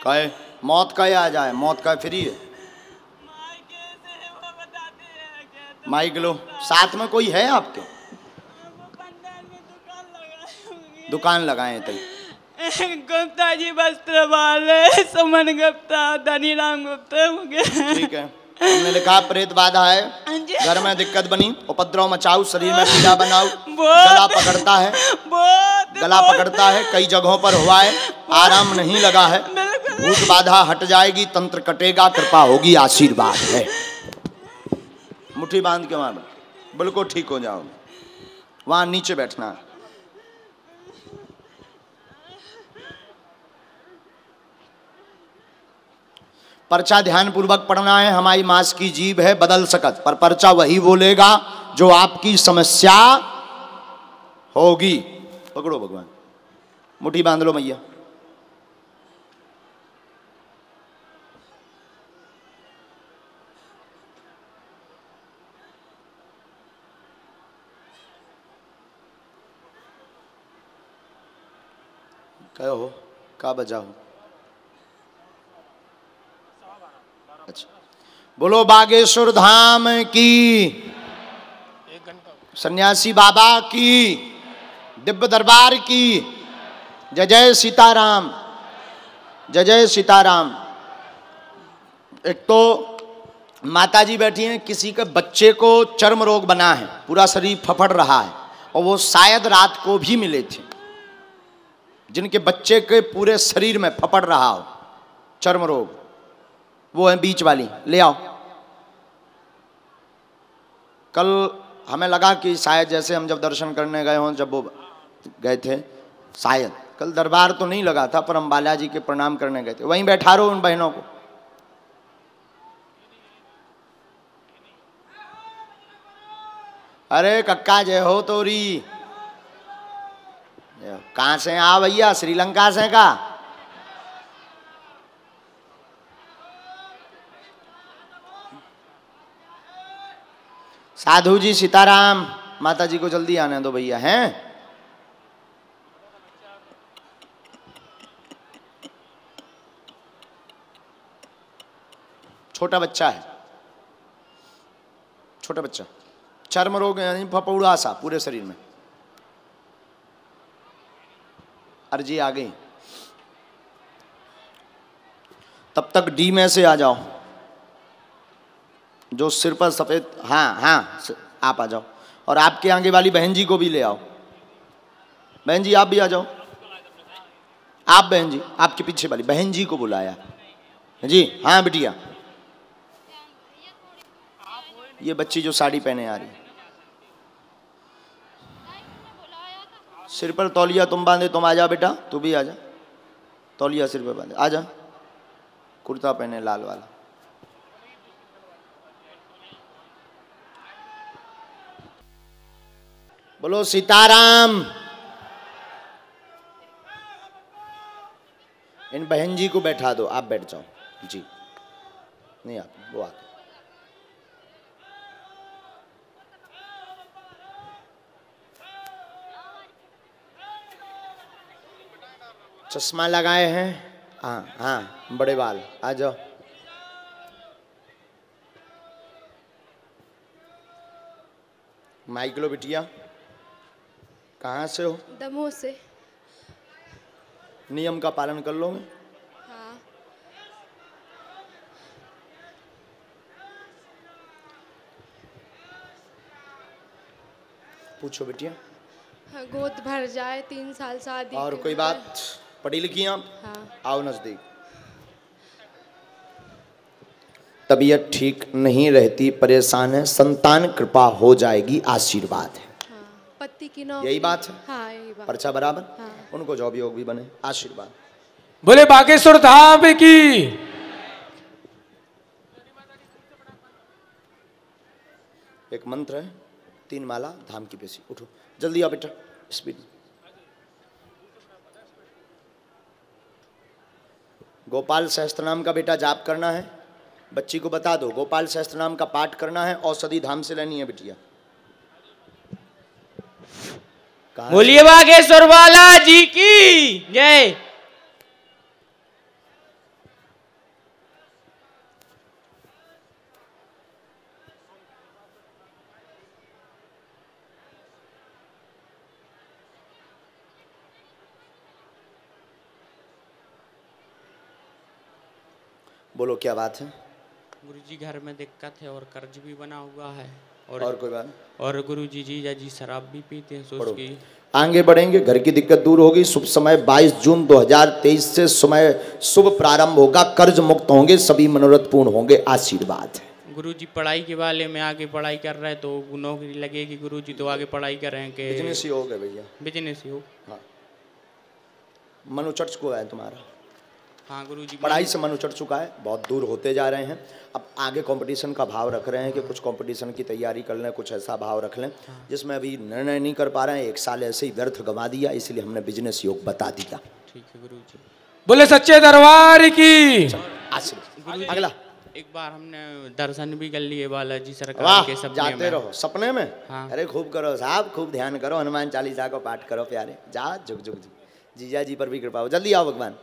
काहे मौत का आ जाए, मौत का फ्री है। माइक लो, साथ में कोई है आपके? दुकान लगाए थे? गुप्ता जी वस्त्र वाले, सुमन गुप्ता, धनीराम गुप्ता हो गए। ठीक है, हमने लिखा प्रेत बाधा है, घर में दिक्कत बनी, उपद्रव मचाओ, शरीर में पीड़ा बनाओ, गला पकड़ता है, गला पकड़ता है, कई जगहों पर हुआ है, आराम नहीं लगा है। भूत बाधा हट जाएगी, तंत्र कटेगा, कृपा होगी, आशीर्वाद है। मुट्ठी बांध के वहां बिल्कुल ठीक हो जाओगे। वहां नीचे बैठना। पर्चा ध्यान पूर्वक पढ़ना है। हमारी मांस की जीभ है बदल सकत, पर पर्चा वही बोलेगा जो आपकी समस्या होगी। पकड़ो भगवान, मुट्ठी बांध लो मैया। क्या हो, का बजा हो? अच्छा, बोलो बागेश्वर धाम की, सन्यासी बाबा की, दिव्य दरबार की जय जय सीताराम, जय जय सीताराम। एक तो माताजी बैठी हैं, किसी के बच्चे को चर्म रोग बना है, पूरा शरीर फफड़ रहा है, और वो शायद रात को भी मिले थे, जिनके बच्चे के पूरे शरीर में फपड़ रहा हो चर्म रोग, वो है बीच वाली। ले आओ। कल हमें लगा कि शायद जैसे हम जब दर्शन करने गए हों, जब वो गए थे, शायद कल दरबार तो नहीं लगा था, पर हम बालाजी के प्रणाम करने गए थे। वहीं बैठा रहो उन बहनों को। अरे कक्का जय हो तोरी। कहाँ से आ भैया? श्रीलंका से का? साधु जी सीताराम। माता जी को जल्दी आने दो भैया। हैं छोटा बच्चा है, छोटा बच्चा, चर्म रोग यानी फफूंदा सा पूरे शरीर में। अर्जी आ गई। तब तक डी में से आ जाओ, जो सिर पर सफेद। हाँ हाँ, आप आ जाओ, और आपके आगे वाली बहन जी को भी ले आओ। बहन जी आप भी आ जाओ। आप बहन जी, आपके पीछे वाली बहन जी को बुलाया जी। हाँ बिटिया, ये बच्ची जो साड़ी पहने आ रही है, सिर पर तौलिया तुम बांधे, तुम आ जा बेटा, तू भी आ जा। तौलिया सिर पर बांधे, आ जा। कुर्ता पहने लाल वाला। बोलो सीताराम। इन बहन जी को बैठा दो, आप बैठ जाओ जी। नहीं आप, वो आते। चश्मा लगाए हैं? हाँ हाँ, बड़े बाल। आ जाओ। माइक लो बिटिया। कहाँ से हो? दमोह से। नियम का पालन कर लोगे? हाँ। पूछो बिटिया। हाँ, गोद भर जाए, 3 साल शादी। और कोई बात? पढ़ी लिखी आप? हाँ। आओ नजदीक। तबीयत ठीक नहीं रहती, परेशान है, संतान कृपा हो जाएगी, आशीर्वाद है। हाँ, पति की नौकरी। यही बात है? हाँ, यही बात। पर्चा बराबर? हाँ। उनको जॉब योग भी बने, आशीर्वाद। बोले बागेश्वर धाम की। एक मंत्र है, 3 माला धाम की पेशी। उठो जल्दी आओ बेटा, स्पीड। गोपाल सहस्त्र नाम का बेटा जाप करना है। बच्ची को बता दो, गोपाल सहस्त्र नाम का पाठ करना है, औषधि धाम से लेनी है बिटिया। बोलिए बागेश्वर बालाजी की जय। बोलो क्या बात है? गुरुजी घर में दिक्कत है और कर्ज भी बना हुआ है और कोई बात? और गुरुजी जीजा जी शराब भी पीते हैं, सोच की आगे बढ़ेंगे, घर की दिक्कत दूर होगी। शुभ समय 22 जून 2023 से समय शुभ प्रारंभ होगा, कर्ज मुक्त होंगे, सभी मनोरथ पूर्ण होंगे, आशीर्वाद। गुरुजी पढ़ाई के बारे में आगे पढ़ाई कर रहे हैं तो नौकरी लगेगी गुरुजी, तो आगे पढ़ाई कर रहे हैं कि बिजनेस ही हो गए भैया, बिजनेस ही हो। हाँ, मनु चढ़ चुका है तुम्हारा। हाँ गुरुजी, पढ़ाई से मनु चढ़ चुका है, बहुत दूर होते जा रहे हैं। अब आगे कंपटीशन का भाव रख रहे हैं कि कुछ कंपटीशन की तैयारी कर लें, कुछ ऐसा भाव रख लें जिसमें अभी निर्णय नहीं कर पा रहे हैं। 1 साल ऐसे ही व्यर्थ गंवा दिया, इसलिए हमने बिजनेस योग बता दिया। ठीक है गुरुजी। बोले सच्चे दरबार की। अगला एक बार हमने दर्शन भी कर लिए बालाजी सरकार के सपने जाते में। रहो सपने में। हाँ। अरे खूब करो साहब, खूब ध्यान करो, हनुमान चालीसा को पाठ करो प्यारे। जा जुग जुग जुग, जीजा जी पर भी कृपा हो। जल्दी आओ भगवान।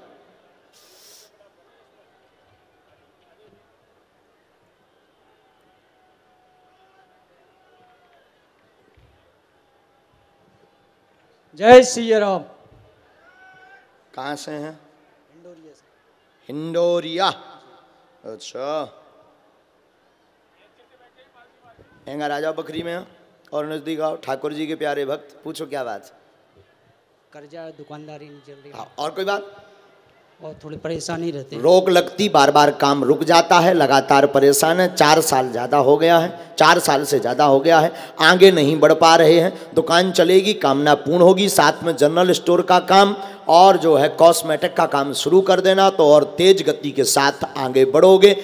जय श्री राम। कहाँ से हैं? हिंडोरिया। अच्छा, एंगा राजा बकरी में और नजदीक आओ। ठाकुर जी के प्यारे भक्त, पूछो क्या बात? कर्जा दुकानदारी नहीं चल रही। हाँ, और कोई बात? और थोड़ी परेशानी रहती है। रोक लगती, बार बार काम रुक जाता है, लगातार परेशान है। 4 साल ज़्यादा हो गया है, 4 साल से ज़्यादा हो गया है, आगे नहीं बढ़ पा रहे हैं। दुकान चलेगी, कामना पूर्ण होगी, साथ में जनरल स्टोर का काम और जो है कॉस्मेटिक का काम शुरू कर देना, तो और तेज गति के साथ आगे बढ़ोगे।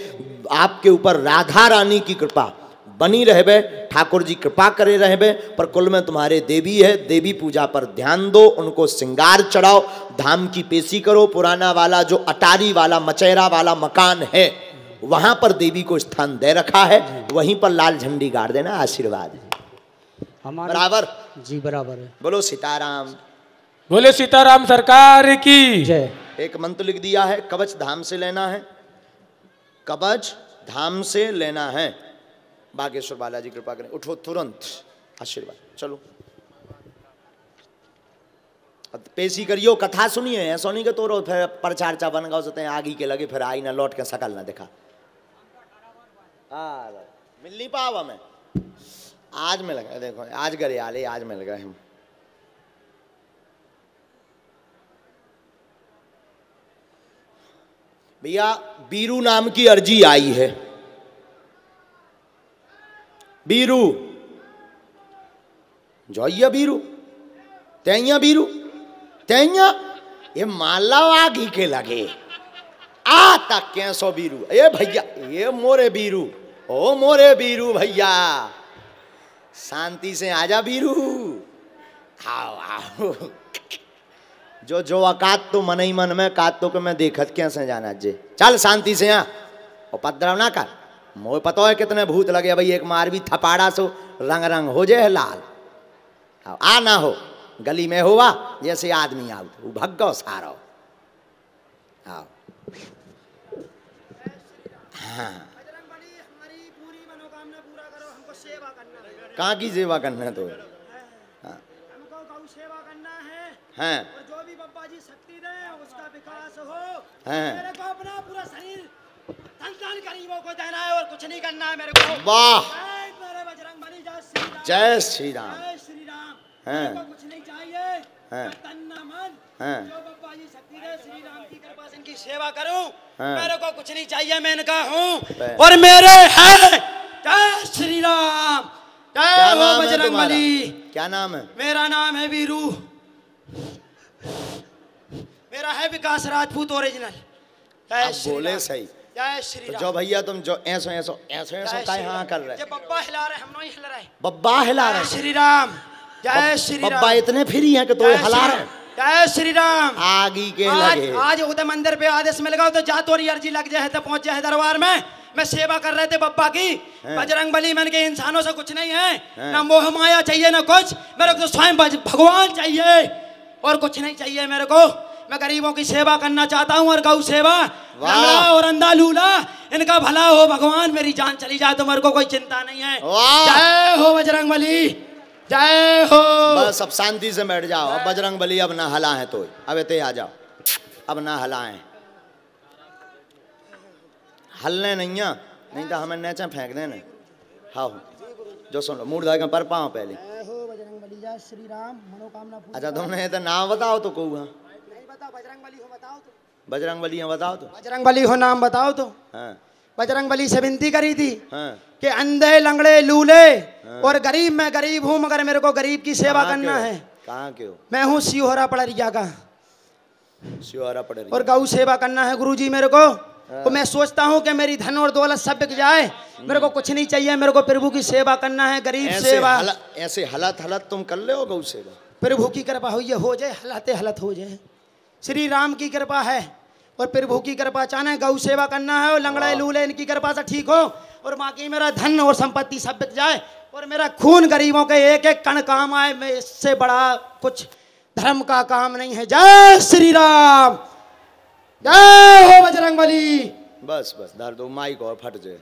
आपके ऊपर राधा रानी की कृपा बनी रहबे, ठाकुर जी कृपा करे रहबे। पर कुल में तुम्हारे देवी है, देवी पूजा पर ध्यान दो, उनको श्रृंगार चढ़ाओ, धाम की पेशी करो। पुराना वाला जो अटारी वाला मचेरा वाला मकान है वहां पर देवी को स्थान दे रखा है, वहीं पर लाल झंडी गाड़ देना, आशीर्वाद बराबर जी बराबर है। बोलो सीताराम। बोले सीताराम सरकार की जय। एक मंत्र लिख दिया है, कवच धाम से लेना है, कवच धाम से लेना है। बागेश्वर बालाजी कृपा करें, उठो तुरंत, आशीर्वाद। चलो पेशी करियो, कथा सुनिए, ऐसा नहीं कि तोरो फिर परचारचा बन गए होते हैं आगे के लगे, फिर आई ना लौट के सकल ना दिखा। मिल नहीं पावा मैं, आज में लगा, देखो आज गरे आले, आज मिल गए हम। भैया बीरू नाम की अर्जी आई है। बीरू जोइया बीरू तैया बीरू तैया ये माला आगी के लगे आ तक कैसो बीरू। ए भैया ये मोरे बीरू, ओ मोरे बीरू भैया, शांति से आजा बीरू, आओ आओ। जो जो अकात तो मन ही मन में, कात तो के मैं देखत कैसे जाना जे। चल शांति से यहाँ और पद्रव ना कर, मोह पता है कितने भूत लगे भाई। एक मार भी थपाड़ा सो रंग रंग हो जाए लाल। आ ना हो गली में हुआ जैसे आदमी आओ वो भग्गो सारो। आओ हाँ, कहाँ की सेवा करना है तो? हाँ हैं, जो भी बप्पा जी शक्ति दे उसका विकास हो। हैं, मेरे को अपना पूरा शरीर धन गरीबों को देना है और कुछ नहीं करना है मेरे को। वाह, मेरे बजरंगबली जय श्री राम। जय श्री राम। जय श्री राम। हैं, मेरे को कुछ नहीं चाहिए, हैं, तन मन। हैं, जो बप्पा जी शक्ति दे श्री राम की कृपा से इनकी सेवा करूं, हैं, मेरे को कुछ नहीं चाहिए, मैं इनका हूं और मेरे है। जय श्री राम। जय हो बजरंगबली। क्या नाम है? मेरा नाम है वीरू। मेरा है विकास राजपूत ओरिजिनल। अब बोले सही। जय श्री तो राम। जो भैया तुम जो ऐसो ऐसो ऐसो ऐसो का यहाँ कर रहे? जब बब्बा हिला रहे, हम नहीं हिल रहे। बब्बा हिला रहे? जय श्री राम। जय श्री राम। बब्बा इतने फ्री हैं कि तो हिला रहे? जय श्री राम। आगी के लगे। आज उधर मंदिर पे आदेश मिल गया तो जा तोरी अर्जी लग जाए तो पहुंच जाए दरबार में। मैं सेवा कर रहे थे बब्बा की। बजरंगबली मन के इंसानों से कुछ नहीं है, ना मोह माया चाहिए ना कुछ। मेरे को तो स्वयं भगवान चाहिए और कुछ नहीं चाहिए मेरे को। मैं गरीबों की सेवा करना चाहता हूँ और गौ सेवा। लंगड़ा और अंधा लूला इनका भला हो भगवान, मेरी जान चली जाए तो मेरे को कोई चिंता नहीं है। जय हो बजरंगबली, जय हो। बस अब शांति से बैठ जाओ। अब बजरंगबली अब ना हला है तो अब इतने आ जाओ, अब ना हलाएं, हलने नहीं है, नहीं तो हमें नीचे फेंक देने। हाँ जो सुन लो मूड धागे पर पाओ पहले। हो बजरंग बली जय श्री राम मनोकामना पूरी। अच्छा तुमने तो नाम बताओ तो कहूँ। नहीं बताओ बजरंग बली हो बताओ तो। बजरंग बली हैं बताओ तो। बजरंग बली हो नाम बताओ तो। हाँ बजरंग बली से विनती करी थी हाँ कि अंधे लंगड़े लूले और गरीब, मैं गरीब हूँ मगर मेरे को गरीब की सेवा करना है। कहाँ के हो? मैं हूँ सिहोरा पड़रिया का। सिहोरा पड़रिया। और गौ सेवा करना है गुरुजी मेरे को। तो मैं सोचता हूँ कि मेरी धन और दौलत सब बिक जाए, मेरे को कुछ नहीं चाहिए, मेरे को प्रभु की सेवा करना है, गरीब सेवा। ऐसे हलत तुम कर ले हो गौ सेवा। प्रभु की कृपा हुई हो जाए, हलत हो जाए। श्री राम की कृपा है और प्रभु की कृपा चाहना, गौ सेवा करना है और लंगड़े लूले इनकी कृपा से ठीक हो और बाकी मेरा धन और संपत्ति सब बिक जाए और मेरा खून गरीबों के एक एक कण काम आए। मैं इससे बड़ा कुछ धर्म का काम नहीं है। जय श्री राम, जय हो बजरंग बली। बस बस धर दो माइक और फट जाए।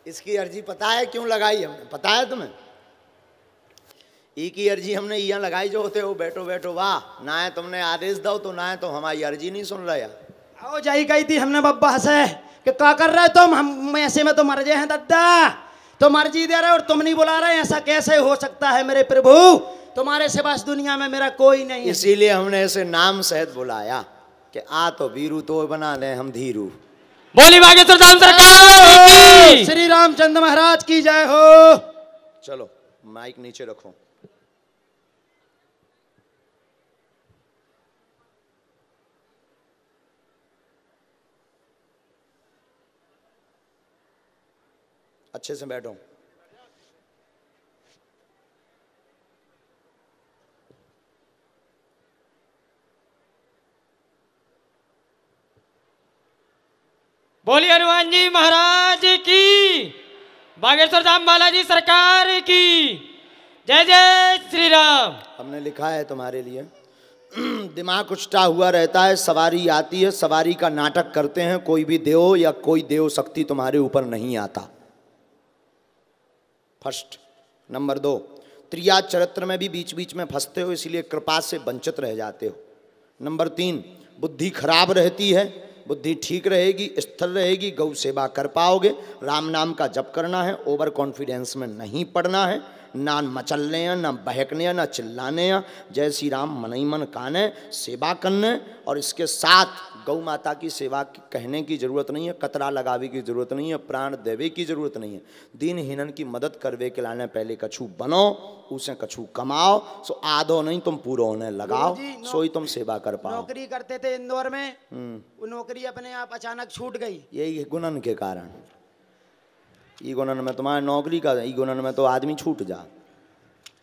इसकी अर्जी पता है क्यों लगाई हमने? पता है तुम्हें? ई की अर्जी हमने यहाँ लगाई जो होते हो बैठो बैठो वाह, ना है तुमने आदेश दो तो ना है तो हमारी अर्जी नहीं सुन रहा। आओ जाई गई थी हमने बब्बा से कि क्या कर रहे तुम, हम ऐसे में तो मर गए हैं दादा, तो मर्जी दे रहे और तुम नहीं बुला रहे, ऐसा कैसे हो सकता है मेरे प्रभु, तुम्हारे सिवा इस दुनिया में मेरा कोई नहीं है। इसीलिए हमने ऐसे नाम सहित बुलाया कि आ तो वीरू तो बना ले हम धीरू। बोली बागेश्वर धाम सरकार की। श्री रामचंद्र महाराज की जय हो। चलो माइक नीचे रखो। अच्छे से बैठो। बोली हनुमान जी महाराज की, बागेश्वर धाम बालाजी सरकार की जय जय श्री राम। हमने लिखा है तुम्हारे लिए, दिमाग उछटा हुआ रहता है, सवारी आती है, सवारी का नाटक करते हैं, कोई भी देव या कोई देव शक्ति तुम्हारे ऊपर नहीं आता। फर्स्ट। नंबर 2, त्रिया चरित्र में भी बीच बीच में फंसते हो, इसलिए कृपा से वंचित रह जाते हो। नंबर 3, बुद्धि खराब रहती है, बुद्धि ठीक रहेगी, स्थिर रहेगी, गौ सेवा कर पाओगे। राम नाम का जप करना है, ओवर कॉन्फिडेंस में नहीं पड़ना है, ना मचलने हैं, ना बहकने हैं, ना चिल्लाने हैं। जय श्री राम मन ही मन काने सेवा करने, और इसके साथ गौ माता की सेवा कहने की जरूरत नहीं है, कतरा लगावे की जरूरत नहीं है, प्राण देवे की जरूरत नहीं है। दीनहीनन की मदद करवे के लाने पहले कछु बनो, उसे कछु कमाओ, सो आधो नहीं तुम पूरा होने लगाओ, सोई तुम सेवा कर पाओ। नौकरी करते थे इंदौर में, वो नौकरी अपने आप अचानक छूट गई। यही गुणन के कारण। ई गुणन में तुम्हारे नौकरी का, ई गुणन में तो आदमी छूट जा।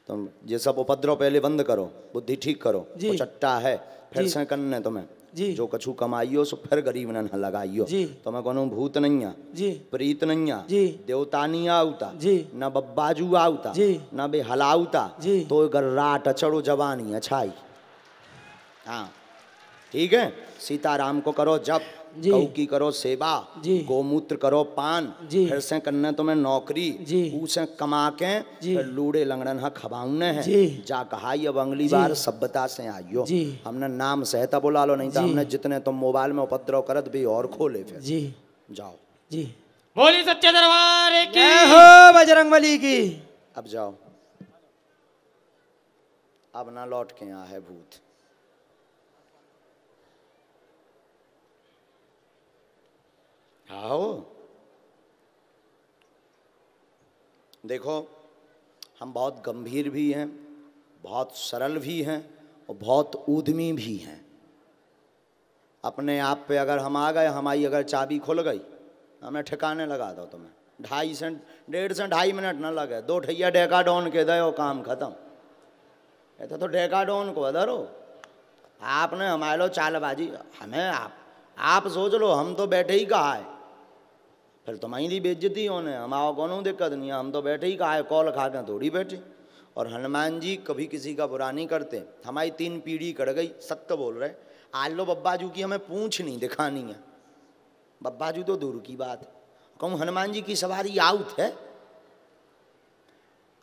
तुम ये सब उपद्रव पहले बंद करो, बुद्धि ठीक करो, वो चट्टा है फिर से करने तुम्हें जो कछु कमाइयो सो फिर गरीब न लगाइयो। तुम्हें कोनो भूत नहीं आ, प्रीत नहीं आ, देवता नहीं आउता, न बब्बाजू आउता, न बे हलाउता, तो गर्राट अचड़ो जवानी अच्छाई। हाँ ठीक है। सीताराम को करो जप, गौ की करो सेवा, गोमूत्र करो पान, फिर से करने तुम्हें नौकरी, उसे कमा के फिर लूड़े लंगड़न हा खबाउने हैं। जा कहा अब अगली बार सभ्यता से आइयो। हमने नाम सहता बुला लो, नहीं तो हमने जितने तुम मोबाइल में उपद्रव करत भी और खोले फिर। जाओ। बोली सच्चे दरबार की जय हो बजरंग बली की। अब जाओ, अब ना लौट के यहाँ है भूत। आओ देखो, हम बहुत गंभीर भी हैं, बहुत सरल भी हैं और बहुत उद्यमी भी हैं। अपने आप पे अगर हम आ गए, हमारी अगर चाबी खुल गई, हमें ठिकाने लगा दो तुम्हें। 1.5 से 2.5 मिनट न लगे, 2 ठैया डेकाडोन के दो, काम खत्म। ऐसा तो डेकाडोन को अधरो आपने हमारे लो चालबाजी, हमें आप सोच लो, हम तो बैठे ही कहा है, फिर तुम्हारी बेइज्जती होने, हमारा कोनो दिक्कत नहीं है, हम तो बैठे ही कहा है, कॉल खा के थोड़ी बैठे। और हनुमान जी कभी किसी का बुरा नहीं करते। हमारी 3 पीढ़ी कट गई, सत्य बोल रहे। आज लो बब्बाजू की हमें पूंछ नहीं दिखानी है, बब्बाजू तो दूर की बात है, कहूँ हनुमान जी की सवारी आउट है।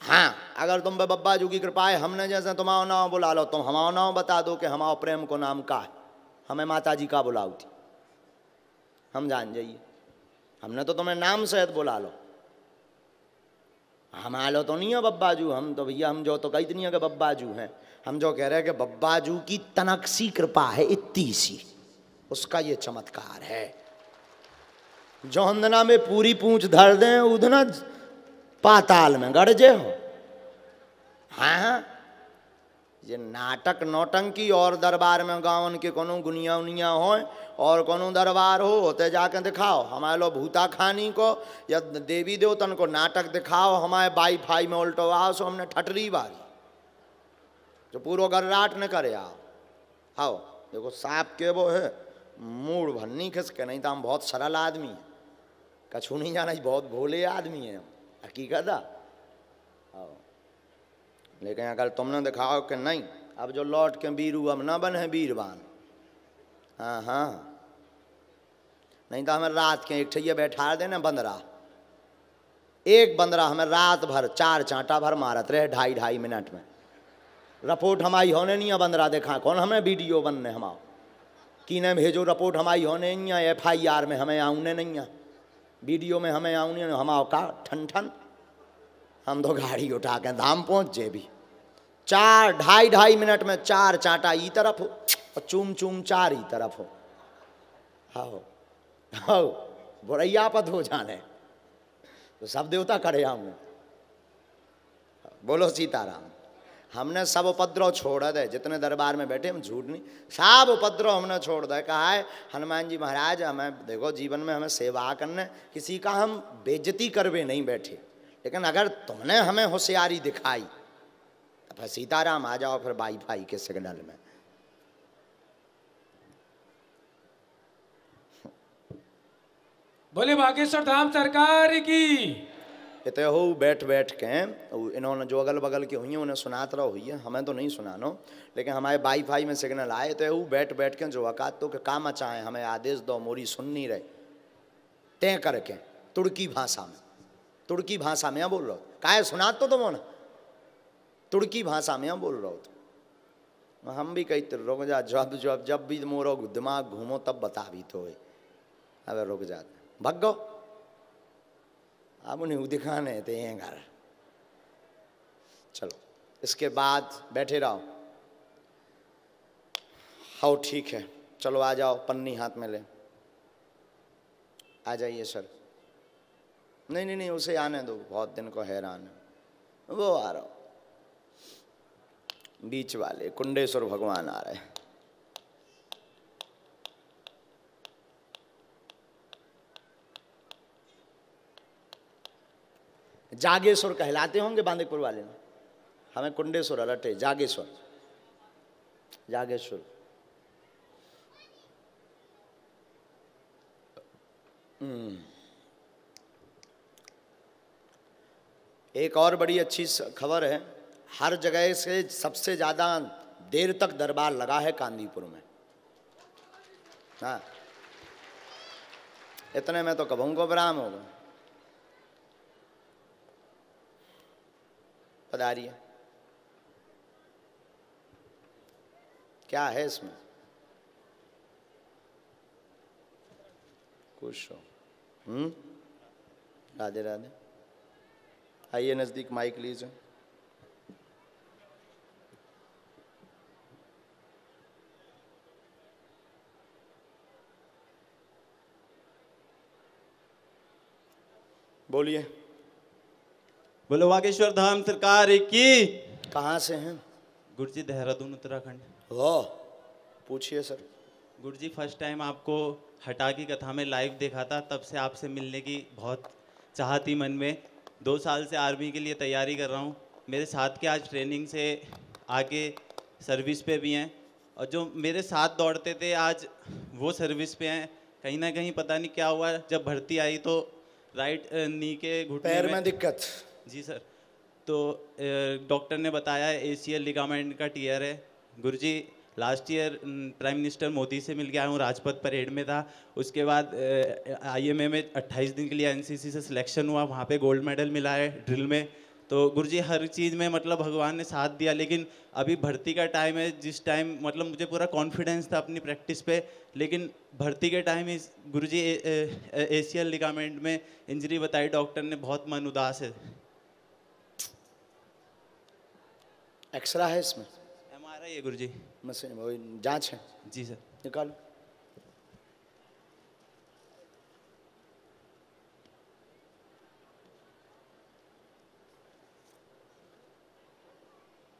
हाँ अगर तुम पे बब्बाजू की कृपा है, हमने जैसे तुम्हारा नाम बुला लो, तुम हमारा नाम बता दो कि हमारा प्रेम को नाम का है, हमें माता जी का बुलाओ थी, हम जान जाइए। हमने तो तुम्हें नाम सहित बुला लो। हम आलो तो नहीं है बब्बाजू, हम तो भैया हम जो तो कही नहीं है कि बब्बाजू हैं, हम जो कह रहे हैं कि बब्बाजू की तनक सी कृपा है इतनी सी, उसका ये चमत्कार है। जोहंदना में पूरी पूंछ धर दें उधना पाताल में गड़जे हो। हाँ ये नाटक नौटंकी और दरबार में गाँव के कोनो गुनिया उनिया हो और कोनो दरबार हो होते जाके दिखाओ। हमारे लो भूता खानी को या देवी देवतन को नाटक दिखाओ, हमारे वाई फाई में उल्टो आओ सो हमने ठटरी बारी जो पूरा गर्राट न करे आओ। देखो सांप के वो है मूड भन्नी खिसके, नहीं तो हम बहुत सरल आदमी हैं, कछू नहीं जाना बहुत भोले आदमी हैं हम, हकीकत है। लेकिन अगर तुमने दिखाओ कि नहीं अब जो लौट के बीरू अब ना बने वीरवान, हाँ हाँ, नहीं तो हमें रात के एक ठैया बैठा देना बंदरा, एक बंदरा हमें रात भर 4 चांटा भर मारत रहे 2.5 मिनट में। रिपोर्ट हमारी होने नहीं है बंदरा देखा कौन हमें वीडियो बनने हमाओ कि ने भेजो रिपोर्ट हमारी होने नहीं है, FIR में हमें आउने नहीं है, वीडियो में हमें आउने हमाओ का ठन ठन। हम तो गाड़ी उठा के धाम पहुँच जे भी 2.5 मिनट में 4 चांटा ई तरफ हो और चूम चूम 4 ही तरफ हो। हाँ बुरैया पद हो जाने तो सब देवता करे हमने। बोलो सीताराम। हमने सब उपद्रव छोड़ दे, जितने दरबार में बैठे हम झूठ नहीं, सब उपद्रव हमने छोड़ दे। कहा है हनुमान जी महाराज हमें देखो जीवन में हमें सेवा करने, किसी का हम बेइज्जती करवे नहीं बैठे, लेकिन अगर तुमने हमें होशियारी दिखाई तो फिर सीताराम आ जाओ फिर वाई फाई के सिग्नल में। बोले बागेश्वर धाम सरकार की। इतने हो बैठ बैठ के इन्होंने जो अगल बगल के हुई हैं उन्हें सुनात रहो हुई है, हमें तो नहीं सुनानो, लेकिन हमारे वाई फाई में सिग्नल आए तो वो बैठ बैठ के जो अकात तो के काम चाहे हमें आदेश दो, मोरी सुन नहीं रहे तय करके तुर्की भाषा में बोल रहा हो काहे सुना तो तुम ना तुर्की भाषा में बोल रहा हो तो हम भी कहते रुक जा, जब भी मोरो दिमाग घूमो तब बता भी तो अब रुक जाते भग गो, अब उन्हें दिखाने थे ये घर। चलो इसके बाद बैठे रहो। हाँ ठीक है चलो आ जाओ, पन्नी हाथ में ले आ जाइए सर। नहीं उसे आने दो, बहुत दिन को हैरान है वो आ रहा। बीच वाले कुंडेश्वर भगवान आ रहे हैं। जागेश्वर कहलाते होंगे बांदीपुर वाले में, हमें कुंडेश्वर अलटे जागेश्वर। एक और बड़ी अच्छी खबर है, हर जगह से सबसे ज़्यादा देर तक दरबार लगा है कांदीपुर में। हाँ इतने में तो कभों को बराम होगा। पधारिए। क्या है इसमें? खुश हो। राधे राधे। आइए नजदीक माइक लीजिए। बोलिए। बोलो बागेश्वर धाम सरकार की। कहाँ से हैं? गुरुजी देहरादून उत्तराखंड। वाह पूछिए सर। गुरुजी फर्स्ट टाइम आपको हटा की कथा में लाइव देखा था, तब से आपसे मिलने की बहुत चाहत थी मन में। 2 साल से आर्मी के लिए तैयारी कर रहा हूँ। मेरे साथ के आज ट्रेनिंग से आके सर्विस पे भी हैं, और जो मेरे साथ दौड़ते थे आज वो सर्विस पे हैं। कहीं ना कहीं पता नहीं क्या हुआ, जब भर्ती आई तो राइट नी के घुटने पैर में दिक्कत। जी सर। तो डॉक्टर ने बताया ACL लिगामेंट का टीयर है। Guruji last year prime minister Modi से मिल के आया हूँ, राजपथ परेड में था। उसके बाद IMA में 28 दिन के लिए NCC से सिलेक्शन हुआ, वहाँ पे गोल्ड मेडल मिला है ड्रिल में। तो गुरुजी हर चीज़ में मतलब भगवान ने साथ दिया, लेकिन अभी भर्ती का टाइम है, जिस टाइम मतलब मुझे पूरा कॉन्फिडेंस था अपनी प्रैक्टिस पे, लेकिन भर्ती के टाइम ही गुरुजी एसीएल लिगामेंट में इंजरी बताई डॉक्टर ने, बहुत मन उदास है। एक्सरा है इसमें? एमआरआई है गुरुजी। मशीन वो जांच है? जी सर। निकालो।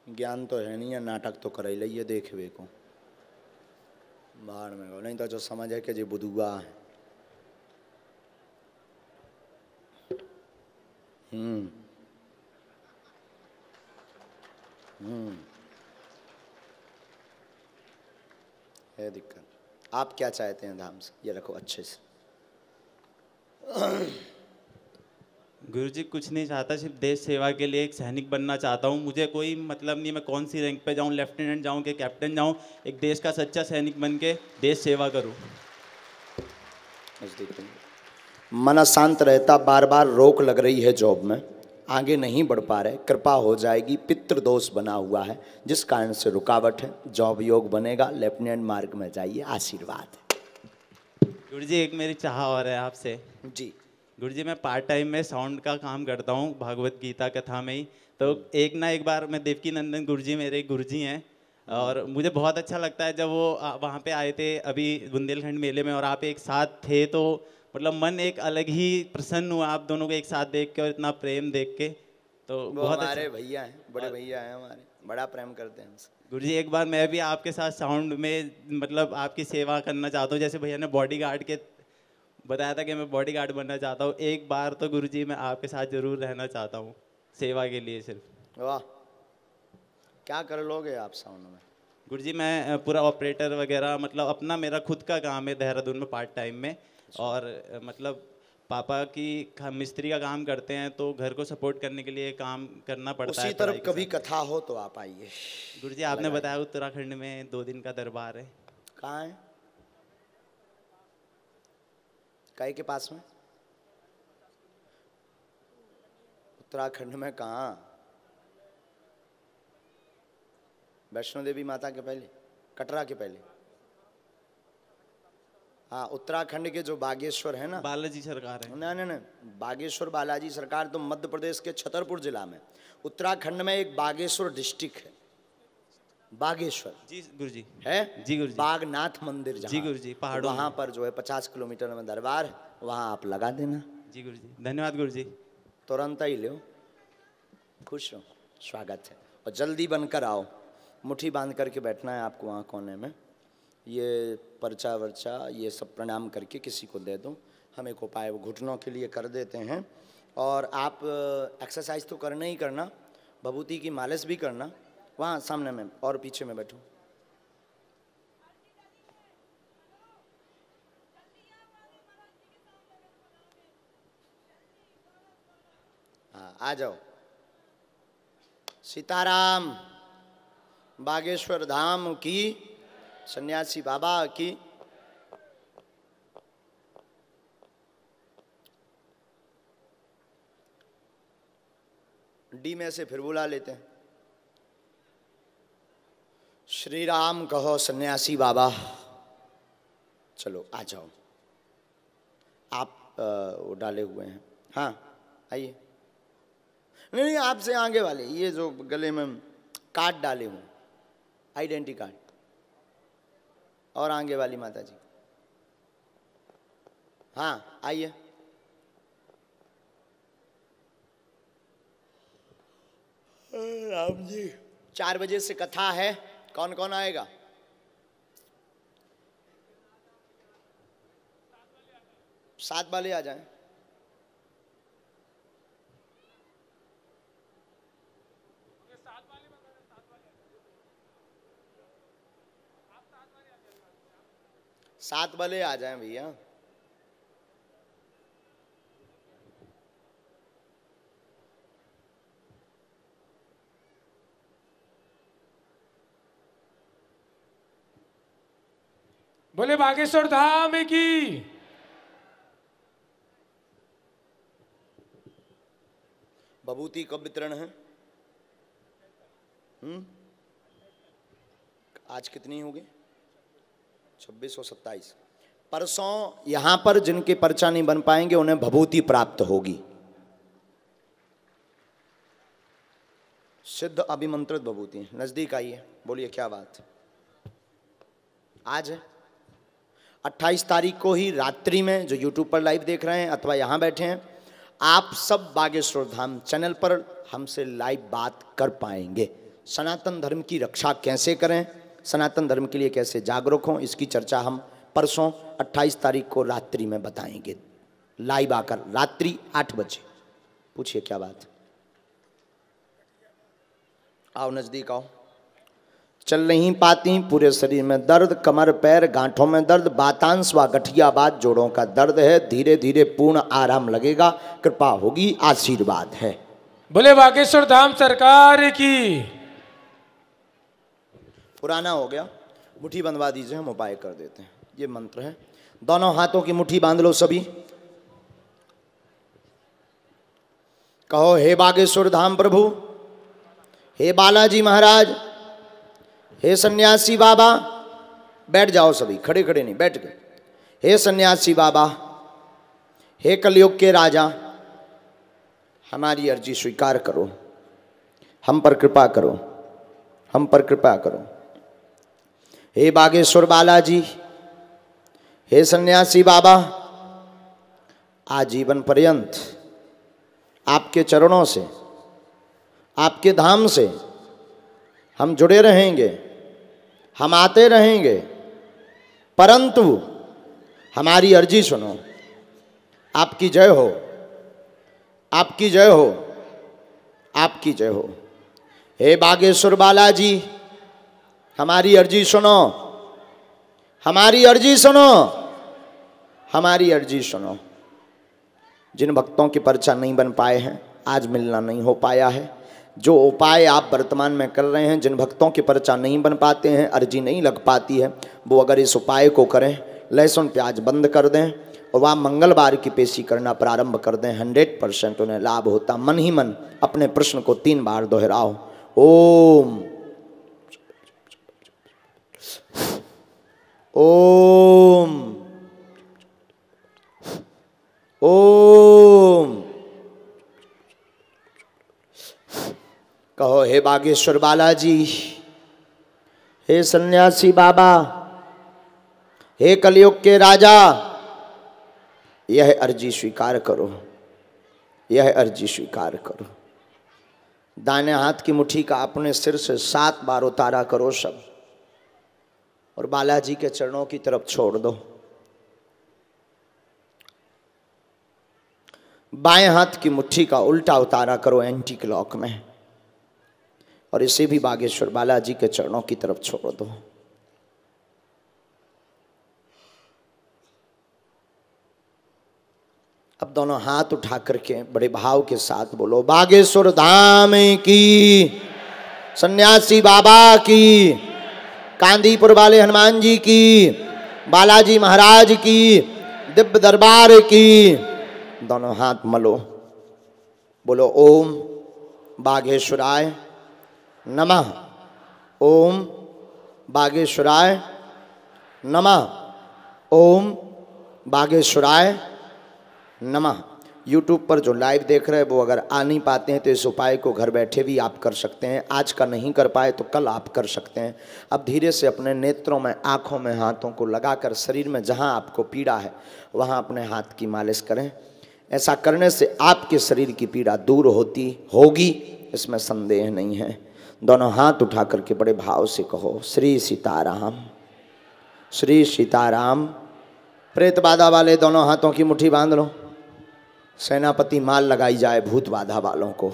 ज्ञान तो है नहीं है, नाटक तो कर लिये देखवे को बाहर में को, नहीं तो जो समझ है कि जी बुदुआ है। है दिक्कत। आप क्या चाहते हैं धाम से? ये रखो अच्छे से। गुरुजी कुछ नहीं चाहता, सिर्फ देश सेवा के लिए एक सैनिक बनना चाहता हूँ। मुझे कोई मतलब नहीं मैं कौन सी रैंक पे जाऊँ, लेफ्टिनेंट जाऊँ कि कैप्टन जाऊँ, एक देश का सच्चा सैनिक बन के देश सेवा करूँ। मन शांत रहता, बार बार रोक लग रही है जॉब में, आगे नहीं बढ़ पा रहे, कृपा हो जाएगी। पितृ दोष बना हुआ है जिस कारण से रुकावट है, जॉब योग बनेगा, लेफ्टिनेंट मार्ग में जाइए, आशीर्वाद है। गुरुजी एक मेरी चाह और है आपसे। जी गुरुजी मैं पार्ट टाइम में साउंड का काम करता हूँ भागवत गीता कथा में ही, तो एक ना एक बार मैं देवकी नंदन गुरुजी मेरे गुरुजी हैं, और मुझे बहुत अच्छा लगता है जब वो वहाँ पे आए थे अभी बुंदेलखंड मेले में और आप एक साथ थे, तो मतलब मन एक अलग ही प्रसन्न हुआ आप दोनों को एक साथ देख के और इतना प्रेम देख के। तो बहुत हमारे भैया हैं, बड़े भैया हैं हमारे, बड़ा प्रेम करते हैं हमसे। गुरुजी एक बार मैं भी आपके साथ साउंड में मतलब आपकी सेवा करना चाहता हूँ, जैसे भैया ने बॉडीगार्ड के बताया था कि मैं बॉडीगार्ड बनना चाहता हूँ, एक बार तो गुरुजी मैं आपके साथ जरूर रहना चाहता हूँ सेवा के लिए सिर्फ। वाह, क्या कर लोगे आप साउंड में? गुरुजी मैं पूरा ऑपरेटर वगैरह मतलब अपना मेरा खुद का काम है देहरादून में पार्ट टाइम में, और मतलब पापा की मिस्त्री का काम करते हैं, तो घर को सपोर्ट करने के लिए काम करना पड़ता है। उसी तरफ कभी कथा हो तो आप आइए। गुरुजी आपने बताया उत्तराखंड में 2 दिन का दरबार है, कहाँ है? काई के पास में? उत्तराखंड में कहाँ? वैष्णो देवी माता के पहले, कटरा के पहले। हाँ, उत्तराखंड के जो बागेश्वर है ना, बालाजी सरकार है। नहीं, बागेश्वर बालाजी सरकार तो मध्य प्रदेश के छतरपुर जिला में। उत्तराखंड में एक बागेश्वर डिस्ट्रिक्ट है, बागेश्वर। जी गुरुजी। है? जी गुरुजी। बागनाथ मंदिर जहाँ, जी गुरुजी, पहाड़ों वहाँ पर जो है 50 किलोमीटर में दरबार, वहाँ आप लगा देना। जी गुरुजी, धन्यवाद गुरुजी। तुरंत ही लो, खुश रहो, स्वागत है। और जल्दी बनकर आओ, मुट्ठी बांध करके बैठना है आपको वहाँ कोने में। ये पर्चा वर्चा ये सब प्रणाम करके किसी को दे दो, हम एक उपाय वो घुटनों के लिए कर देते हैं। और आप एक्सरसाइज तो करना ही करना, भभूति की मालिश भी करना। वहाँ सामने में और पीछे में बैठो। हाँ आ जाओ। सीताराम, बागेश्वर धाम की, सन्यासी बाबा की। डी में से फिर बुला लेते हैं। श्री राम कहो सन्यासी बाबा। चलो आ जाओ, आप वो डाले हुए हैं। हाँ आइए। नहीं आपसे आगे वाले, ये जो गले में कार्ड डाले हुए, आइडेंटिटी कार्ड। और आगे वाली माता जी, हाँ आइए। राम जी 4 बजे से कथा है, कौन कौन आएगा? सात वाले आ जाएं। सात वाले आ जाएं भैया। बोले बागेश्वर धाम की। भभूति कब वितरण है? आज कितनी होगी? 26 और 27। परसों यहां पर जिनके पर्चा नहीं बन पाएंगे उन्हें भभूति प्राप्त होगी। सिद्ध अभिमंत्रित भभूति। नजदीक आइए, बोलिए क्या बात। आज है 28 तारीख को ही रात्रि में, जो यूट्यूब पर लाइव देख रहे हैं अथवा यहाँ बैठे हैं, आप सब बागेश्वर धाम चैनल पर हमसे लाइव बात कर पाएंगे। सनातन धर्म की रक्षा कैसे करें, सनातन धर्म के लिए कैसे जागरूक हों, इसकी चर्चा हम परसों 28 तारीख को रात्रि में बताएंगे, लाइव आकर रात्रि 8 बजे। पूछिए क्या बात। आओ नजदीक आओ। चल नहीं पाती, पूरे शरीर में दर्द, कमर पैर गांठों में दर्द, बातांश व गठिया बात जोड़ों का दर्द है, धीरे धीरे पूर्ण आराम लगेगा, कृपा होगी, आशीर्वाद है। बोले बागेश्वर धाम सरकार की। पुराना हो गया, मुट्ठी बंधवा दीजिए, हम उपाय कर देते हैं। ये मंत्र है। दोनों हाथों की मुट्ठी बांध लो सभी। कहो, हे बागेश्वर धाम प्रभु, हे बालाजी महाराज, हे सन्यासी बाबा। बैठ जाओ सभी, खड़े खड़े नहीं, बैठ गए। हे सन्यासी बाबा, हे कलयुग के राजा, हमारी अर्जी स्वीकार करो, हम पर कृपा करो, हम पर कृपा करो। हे बागेश्वर बालाजी, हे सन्यासी बाबा, आजीवन पर्यंत आपके चरणों से, आपके धाम से हम जुड़े रहेंगे, हम आते रहेंगे, परंतु हमारी अर्जी सुनो। आपकी जय हो, आपकी जय हो, आपकी जय हो। हे बागेश्वर बालाजी, हमारी अर्जी सुनो, हमारी अर्जी सुनो, हमारी अर्जी सुनो। जिन भक्तों के पर्चा नहीं बन पाए हैं, आज मिलना नहीं हो पाया है, जो उपाय आप वर्तमान में कर रहे हैं, जिन भक्तों के पर्चा नहीं बन पाते हैं, अर्जी नहीं लग पाती है, वो अगर इस उपाय को करें, लहसुन प्याज बंद कर दें और वह मंगलवार की पेशी करना प्रारंभ कर दें, 100% उन्हें लाभ होता। मन ही मन अपने प्रश्न को 3 बार दोहराओ। ओम ओम ओम। कहो, हे बागेश्वर बालाजी, हे सन्यासी बाबा, हे कलयुग के राजा, यह अर्जी स्वीकार करो, यह अर्जी स्वीकार करो। दाहिने हाथ की मुट्ठी का अपने सिर से 7 बार उतारा करो सब, और बालाजी के चरणों की तरफ छोड़ दो। बाएं हाथ की मुट्ठी का उल्टा उतारा करो एंटी क्लॉक में, और इसे भी बागेश्वर बालाजी के चरणों की तरफ छोड़ दो। अब दोनों हाथ उठा करके बड़े भाव के साथ बोलो, बागेश्वर धाम की, सन्यासी बाबा की, कांदीपुर वाले हनुमान जी की, बालाजी महाराज की, दिव्य दरबार की। दोनों हाथ मलो, बोलो ओम बागेश्वराय नमः, ओम बागेश्वराय नमः, ओम बागेश्वराय नमः। यूट्यूब पर जो लाइव देख रहे हैं वो अगर आ नहीं पाते हैं तो इस उपाय को घर बैठे भी आप कर सकते हैं। आज का नहीं कर पाए तो कल आप कर सकते हैं। अब धीरे से अपने नेत्रों में, आँखों में हाथों को लगाकर शरीर में जहाँ आपको पीड़ा है वहाँ अपने हाथ की मालिश करें। ऐसा करने से आपके शरीर की पीड़ा दूर होती होगी, इसमें संदेह नहीं है। दोनों हाथ उठा करके बड़े भाव से कहो, श्री सीताराम, श्री सीताराम। प्रेत बाधा वाले दोनों हाथों की मुट्ठी बांध लो। सेनापति माल लगाई जाए भूत बाधा वालों को।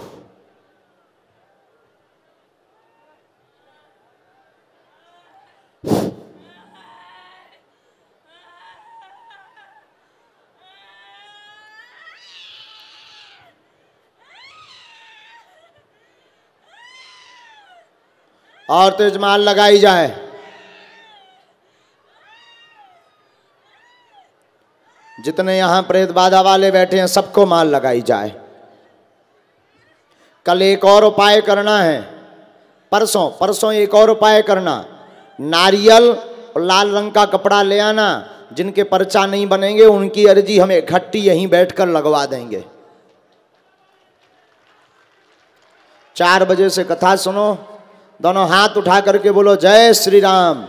और तेज माल लगाई जाए। जितने यहां प्रेत बाधा वाले बैठे हैं सबको माल लगाई जाए। कल एक और उपाय करना है, परसों एक और उपाय करना, नारियल और लाल रंग का कपड़ा ले आना। जिनके पर्चा नहीं बनेंगे उनकी अर्जी हम इकट्ठी यहीं बैठकर लगवा देंगे। 4 बजे से कथा सुनो, दोनों हाथ उठा करके बोलो जय श्री राम।